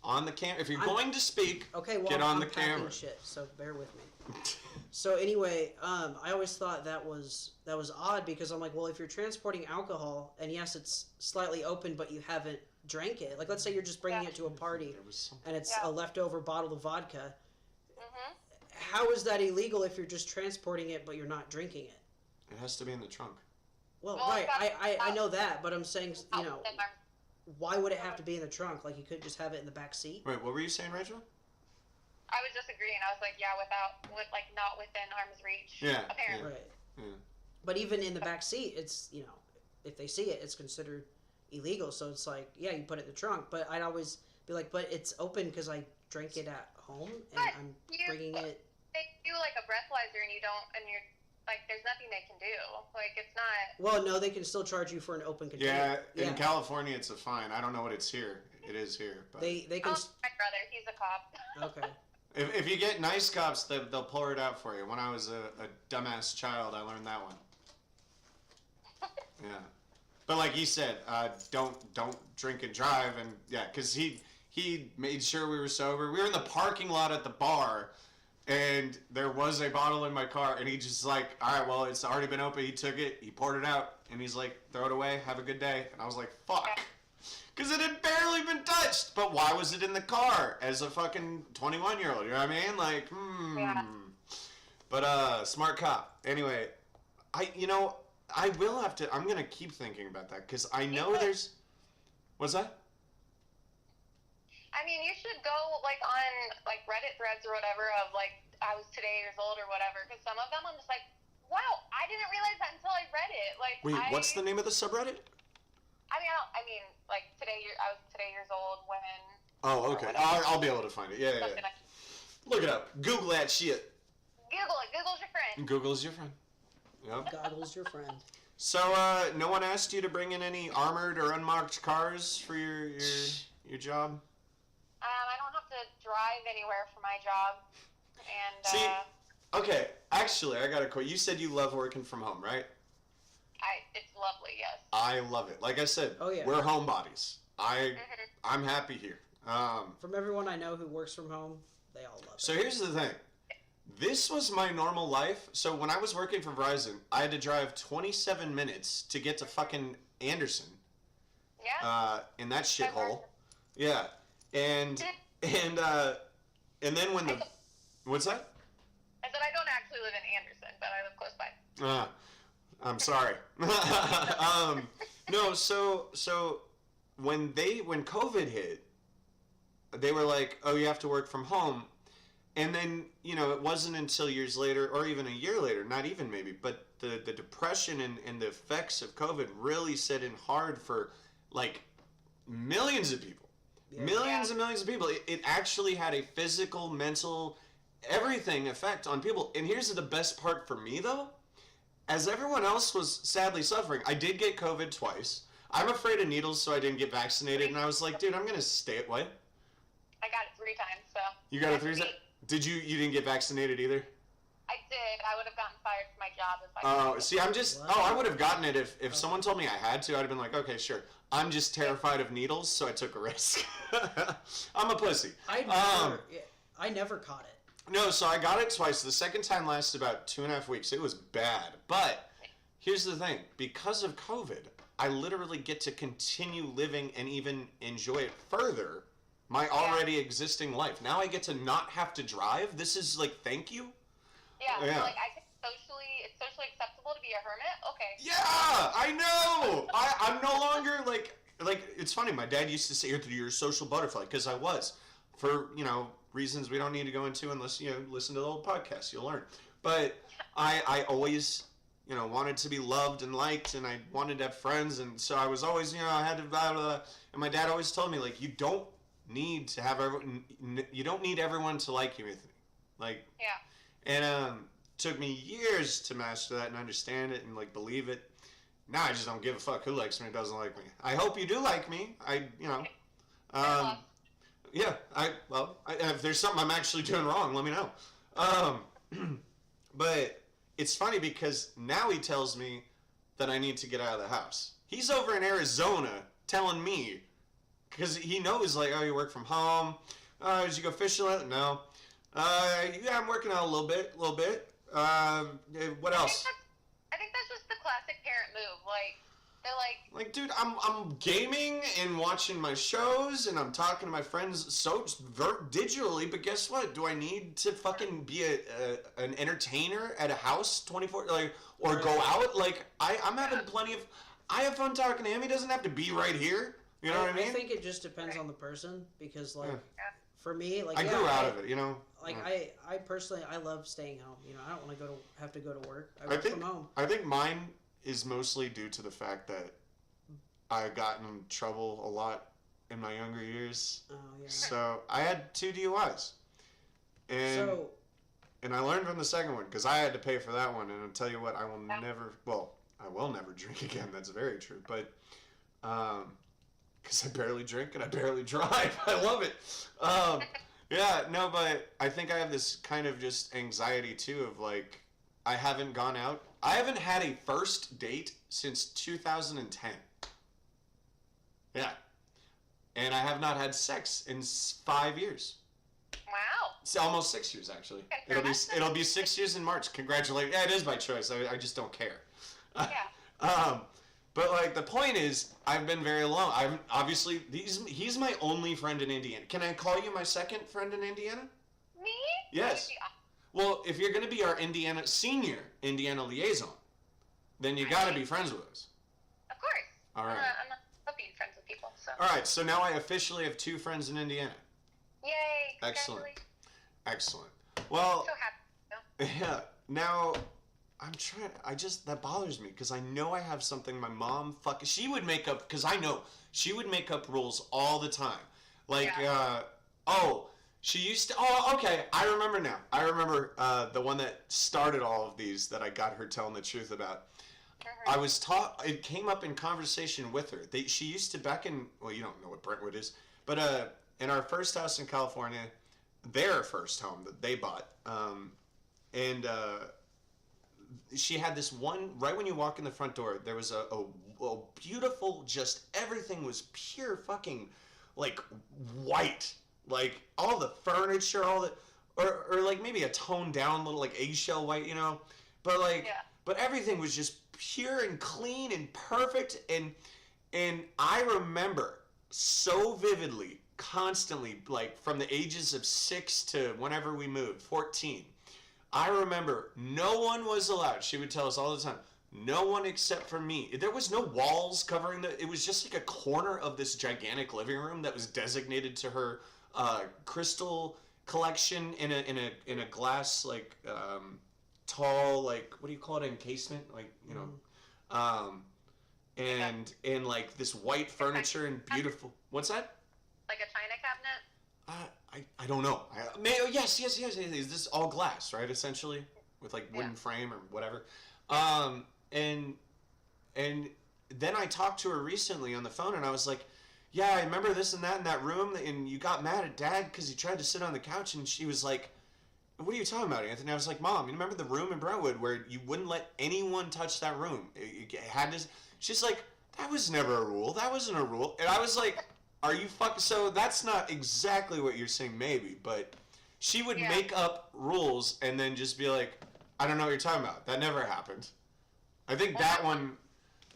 on the camera. If you're going to speak, okay, well, get on I'm the camera. Shit, so bear with me. So anyway, I always thought that was odd because I'm like, well, if you're transporting alcohol and yes, it's slightly open, but you haven't drank it. Like, let's say you're just bringing it to a party and it's a leftover bottle of vodka. How is that illegal if you're just transporting it but you're not drinking it? It has to be in the trunk. Well, right, I know that, but I'm saying, why would it have to be in the trunk? Like, you could just have it in the back seat? Wait, what were you saying, Rachel? I was disagreeing. I was like, yeah, not within arm's reach. Yeah. Apparently. Right. Yeah. But even in the back seat, it's, if they see it, it's considered illegal. So it's like, yeah, you put it in the trunk. But I'd always be like, but it's open because I drank it at home and I'm bringing it. They do like a breathalyzer and you're like, there's nothing they can do. Like, it's not. Well, no, they can still charge you for an open container. Yeah, in California, it's a fine. I don't know what it's here. It is here. But they can. My brother, he's a cop. Okay. If you get nice cops, they'll pour it out for you. When I was a dumbass child, I learned that one. Yeah. But like he said, don't drink and drive, and yeah, because he made sure we were sober. We were in the parking lot at the bar, and there was a bottle in my car, and he just like, all right, well, it's already been open. He took it, he poured it out, and he's like, throw it away, have a good day. And I was like, fuck. Because it had barely been touched. But why was it in the car as a fucking 21-year-old? You know what I mean? Like, Yeah. But, smart cop. Anyway, I will have to, I'm going to keep thinking about that. Because I know there's, what's that? I mean, you should go, like, on, like, Reddit threads or whatever of, like, I was today years old or whatever. Because some of them I'm just like, wow, I didn't realize that until I read it. Like, Wait, what's the name of the subreddit? I mean, like, I was today years old when... Oh, okay. I'll be able to find it. Yeah. Look it up. Google that shit. Google it. Google's your friend. Google's your friend. Yep. Goggles your friend. So, no one asked you to bring in any armored or unmarked cars for your job? I don't have to drive anywhere for my job. And, See, okay, actually, I got a quote. You said you love working from home, right? It's lovely, yes. I love it. Like I said, we're homebodies. I'm happy here. From everyone I know who works from home, they all love it. So here's the thing. This was my normal life. So when I was working for Verizon, I had to drive 27 minutes to get to fucking Anderson. Yeah. In that shithole. Yeah. And then when the... What's that? I said I don't actually live in Anderson, but I live close by. I'm sorry. No, so when COVID hit, they were like, oh, you have to work from home. And then, it wasn't until years later, or even a year later, not even maybe, but the depression and the effects of COVID really set in hard for, like, millions of people. Yeah. Millions and millions of people. It actually had a physical, mental, everything effect on people. And here's the best part for me, though. As everyone else was sadly suffering, I did get COVID twice. I'm afraid of needles, so I didn't get vaccinated. And I was like, dude, I'm going to stay at what? I got it 3 times, so. You got it 3 times? You didn't get vaccinated either? I did. I would have gotten fired from my job if I see, I'm just, I would have gotten it if someone told me I had to. I'd have been like, okay, sure. I'm just terrified of needles, so I took a risk. I'm a pussy. I never caught it. No, so I got it twice. The second time lasted about 2.5 weeks. It was bad. But here's the thing. Because of COVID, I literally get to continue living and even enjoy it further, my already existing life. Now I get to not have to drive. This is like, thank you. Yeah. So like I think it's socially acceptable to be a hermit. Okay. Yeah, I know. I'm no longer like it's funny. My dad used to say you're a social butterfly because I was, for reasons we don't need to go into unless listen to the old podcast. You'll learn. But I always wanted to be loved and liked, and I wanted to have friends, and so I was always I had to blah, blah, blah. And my dad always told me like you don't need everyone to like you, Anthony. Like and took me years to master that and understand it and like believe it. Now I just don't give a fuck who likes me or doesn't like me. I hope you do like me. Yeah, if there's something I'm actually doing wrong, let me know. But it's funny because now he tells me that I need to get out of the house. He's over in Arizona telling me, because he knows, like, oh, you work from home. Did you go fishing? No. Yeah, I'm working out a little bit. What else? I think that's just the classic parent move. Like, they're like, Dude, I'm gaming and watching my shows, and I'm talking to my friends digitally. But guess what? Do I need to fucking be an entertainer at a house 24 or go out? I'm having plenty of. I have fun talking to him. He doesn't have to be right here. You know what I mean? I think it just depends on the person because for me, I grew out of it. You know. I personally, I love staying home. You know, I don't want to have to go to work. I work from home. I think mine is mostly due to the fact that I got in trouble a lot in my younger years. Oh, yeah. So I had 2 DUIs. And I learned from the second one because I had to pay for that one. And I'll tell you what, I will never drink again. That's very true. But because I barely drink and I barely drive. I love it. Yeah, no, but I think I have this kind of just anxiety too of I haven't gone out. I haven't had a first date since 2010. Yeah. And I have not had sex in 5 years. wow. It's almost 6 years, actually. It'll be 6 years in March. Congratulations. Yeah, it is by choice. I just don't care. Yeah. But the point is, I've been very alone. I'm obviously he's my only friend in Indiana. Can I call you my second friend in Indiana? Me? Yes. Well, if you're going to be our senior Indiana liaison, then you got to be friends with us. Of course. All right. I'm not being friends with people. So. All right. So now I officially have 2 friends in Indiana. Yay! Excellent. Excellent. Well. So happy. Yeah. Now. I'm trying. That bothers me because I know I have something my mom she would make up because I know she would make up rules all the time. She used to. Oh, okay. I remember now. I remember the one that started all of these that I got her telling the truth about. I was taught. It came up in conversation with her. She used to back in. Well, you don't know what Brentwood is, but in our first house in California, their first home that they bought, and. She had this one right when you walk in the front door. There was a beautiful, just everything was pure fucking white, all the furniture, or maybe a toned down little eggshell white, you know, but but everything was just pure and clean and perfect, and I remember so vividly, constantly, from the ages of 6 to whenever we moved, 14. I remember no one was allowed. She would tell us all the time, no one except for me. There was no walls covering it was just a corner of this gigantic living room that was designated to her crystal collection in a glass tall what do you call it, encasement, and in this white furniture and beautiful. What's that? Like a china cabinet. I don't know. Yes. This is all glass, right? Essentially, with wooden frame or whatever. And then I talked to her recently on the phone, and I was like, "Yeah, I remember this and that in that room, and you got mad at Dad because he tried to sit on the couch." And she was like, "What are you talking about, Anthony?" I was like, "Mom, you remember the room in Brentwood where you wouldn't let anyone touch that room? You had to." She's like, "That was never a rule. That wasn't a rule." And I was like. Are you so that's not exactly what you're saying, maybe, but she would make up rules and then just be like, I don't know what you're talking about. That never happened. I think that one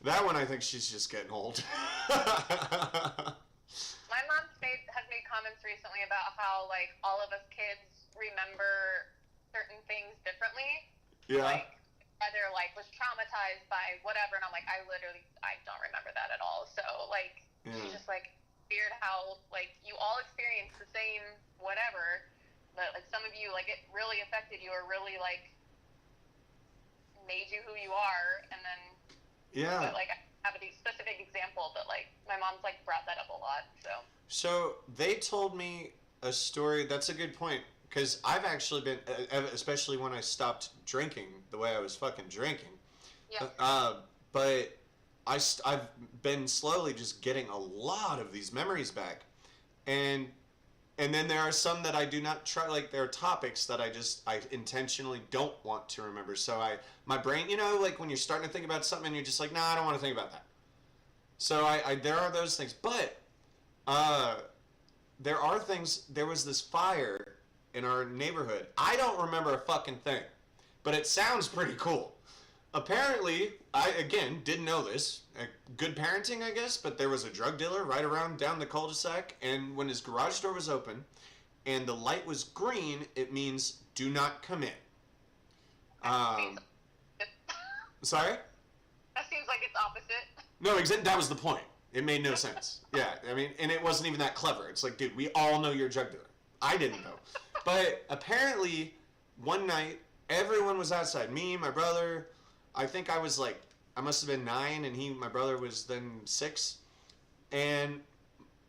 I think she's just getting old. My mom has made comments recently about how all of us kids remember certain things differently. Yeah. Whether was traumatized by whatever, and I'm like, I don't remember that at all. So she's just weird how you all experience the same whatever, but some of you it really affected you or really made you who you are, and then but, I have a specific example, but my mom's brought that up a lot. So they told me a story. That's a good point because I've actually been, especially when I stopped drinking the way I was fucking drinking. Yeah. But I've been slowly just getting a lot of these memories back, and then there are some that I do not try. There are topics that I intentionally don't want to remember. So my brain, when you're starting to think about something, and you're just like, nah, I don't want to think about that. So there are those things, but there are things. There was this fire in our neighborhood. I don't remember a fucking thing, but it sounds pretty cool. Apparently, I, again, didn't know this. Good parenting, I guess, but there was a drug dealer right around down the cul-de-sac, and when his garage door was open and the light was green, it means do not come in. Sorry? That seems like it's opposite. No, that was the point. It made no sense. Yeah, I mean, and it wasn't even that clever. It's like, dude, we all know you're a drug dealer. I didn't know. But apparently, one night, everyone was outside. Me, my brother, I think I was like, I must have been 9, and my brother was then 6. And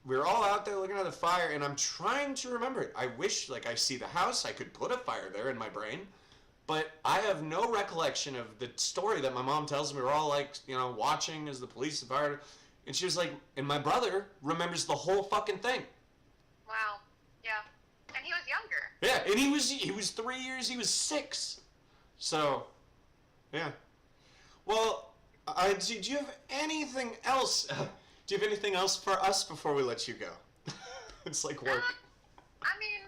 we were all out there looking at the fire, and I'm trying to remember it. I wish, like, I see the house, I could put a fire there in my brain. But I have no recollection of the story that my mom tells me. We're all, like, you know, watching as the police and fire. And she was like, and my brother remembers the whole fucking thing. Wow. Yeah. And he was younger. Yeah, and he was 3 years, he was 6. So, yeah. Well, do you have anything else? Do you have anything else for us before we let you go? It's like work. I mean,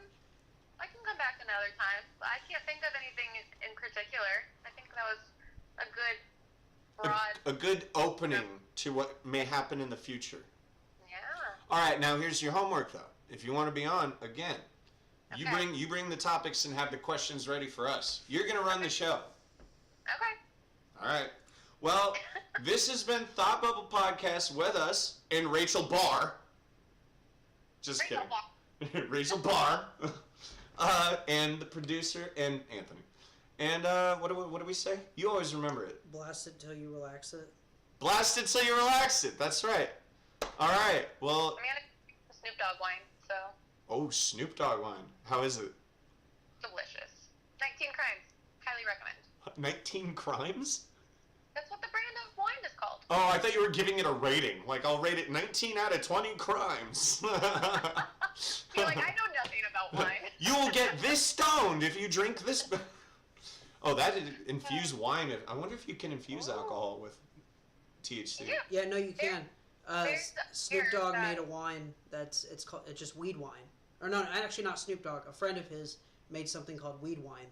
I can come back another time, but I can't think of anything in particular. I think that was a good broad... A good opening to what may happen in the future. Yeah. All right, now here's your homework, though. If you want to be on, again, you bring the topics and have the questions ready for us. You're going to run the show. Okay. All right. Well, this has been Thought Bubble Podcast with us and Rachel Barr. Just Rachel kidding. Rachel Barr. And the producer, and Anthony. And what do we say? You always remember it. Blast it till you relax it. Blast it till you relax it. That's right. All right. Well. I'm gonna drink the Snoop Dogg wine, so. Oh, Snoop Dogg wine. How is it? Delicious. 19 Crimes. Highly recommend. 19 Crimes? That's what the brand of wine is called. Oh, I thought you were giving it a rating. Like, I'll rate it 19 out of 20 crimes. You're like, I know nothing about wine. You will get this stoned if you drink this. Oh, that infused wine. I wonder if you can infuse alcohol with THC. Yeah, no, you can. Snoop Dogg made a wine it's just weed wine. Or no, actually not Snoop Dogg. A friend of his made something called weed wine.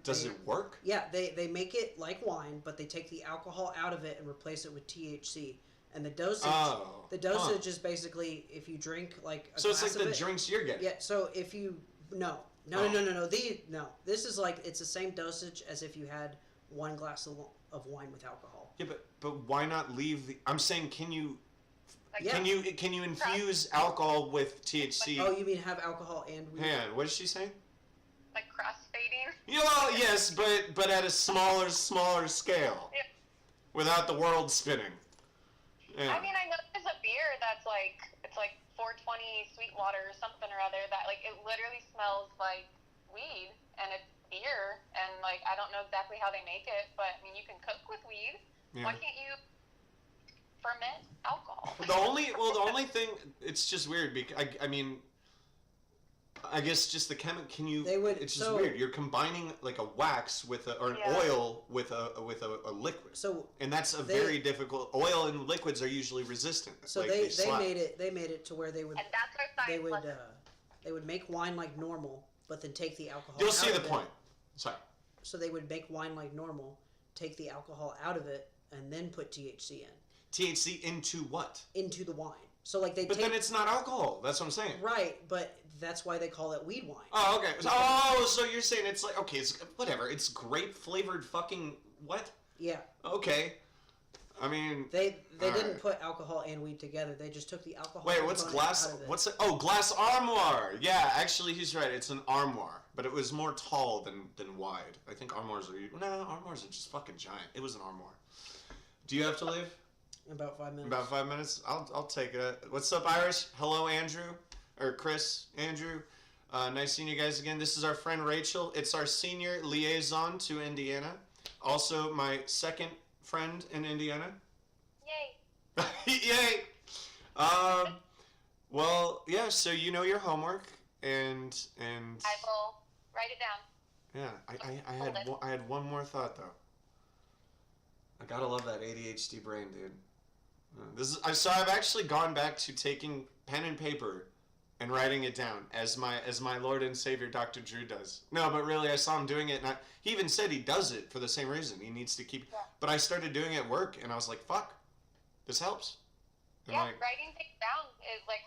Does it work? Yeah, they make it like wine, but they take the alcohol out of it and replace it with THC. And the dosage is basically if you drink like a so glass it's like of the drinks you're getting. Yeah, so if you no. This is like it's the same dosage as if you had one glass of wine with alcohol. Yeah, but why not leave the? I'm saying, can you Like, infuse alcohol with THC? Oh, you mean have alcohol and weed? Yeah. What did she say? Like crossfading? Yeah, well, yes, but at a smaller scale, Yeah. without the world spinning. Yeah. I mean, I know there's a beer that's like, it's like 420 Sweetwater or something or other that like, it literally smells like weed and it's beer and like, I don't know exactly how they make it, but I mean, you can cook with weed. Yeah. Why can't you ferment alcohol? The only thing, it's just weird because I mean, I guess just the chemical. It's just weird. You're combining like a wax with an oil with a liquid. So and that's very difficult. Oil and liquids are usually resistant. So like they made it to where they would and that's our science they would make wine like normal, but then take the alcohol. You'll see the point. Sorry. So they would make wine like normal, take the alcohol out of it, and then put THC in. THC into what? Into the wine. So like they. But then it's not alcohol. That's what I'm saying. Right, but that's why they call it weed wine. Oh, okay. Oh, so you're saying it's like it's whatever. It's grape flavored fucking what? Yeah. Okay. I mean. They didn't put alcohol and weed together. They just took the alcohol. Wait, what's glass? What's it? Oh, glass armoire. Yeah, actually, he's right. It's an armoire, but it was more tall than wide. I think armoires are just fucking giant. It was an armoire. Do you have to leave? About 5 minutes. About 5 minutes? I'll take it. What's up, Irish? Hello, Andrew. Or Chris, Andrew. Nice seeing you guys again. This is our friend Rachel. It's our senior liaison to Indiana. Also, my second friend in Indiana. Yay. Yay! Well, yeah, so you know your homework, and I will write it down. Yeah, I had one more thought, though. I gotta love that ADHD brain, dude. So I've actually gone back to taking pen and paper and writing it down as my Lord and Savior Dr. Drew does. No, but really, I saw him doing it, and he even said he does it for the same reason. He needs to keep. Yeah. But I started doing it at work, and I was like, "Fuck, this helps." And Yeah, writing things down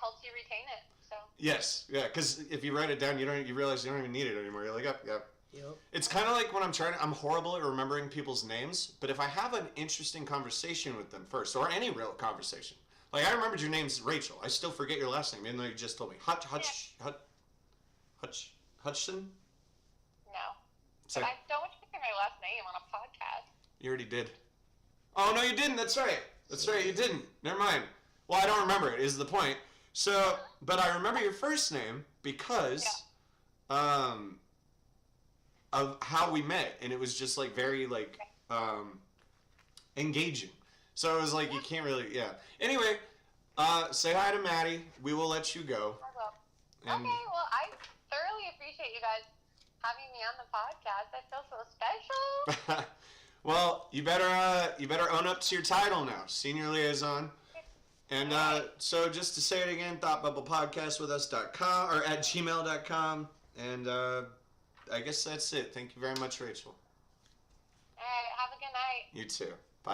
helps you retain it. So. Yes, yeah, because if you write it down, you realize you don't even need it anymore. You're like, "Yep, yep." Yep. It's kind of like when I'm horrible at remembering people's names, but if I have an interesting conversation with them first, or any real conversation. Like, I remembered your name's Rachel. I still forget your last name, even though you just told me. Hutchson? No. So, But I don't want you to say my last name on a podcast. you already did. Oh, no, you didn't. That's right. That's right. You didn't. Never mind. Well, I don't remember it, is the point. So, but I remember your first name because of how we met. And it was just, very, engaging. So it was like, you can't really, yeah. Anyway, say hi to Maddie. We will let you go. I will. And Okay, well, I thoroughly appreciate you guys having me on the podcast. I feel so special. well, you better own up to your title now, Senior Liaison. And so just to say it again, thoughtbubblepodcastwithus.com or at gmail.com. And I guess that's it. Thank you very much, Rachel. All right, have a good night. You too.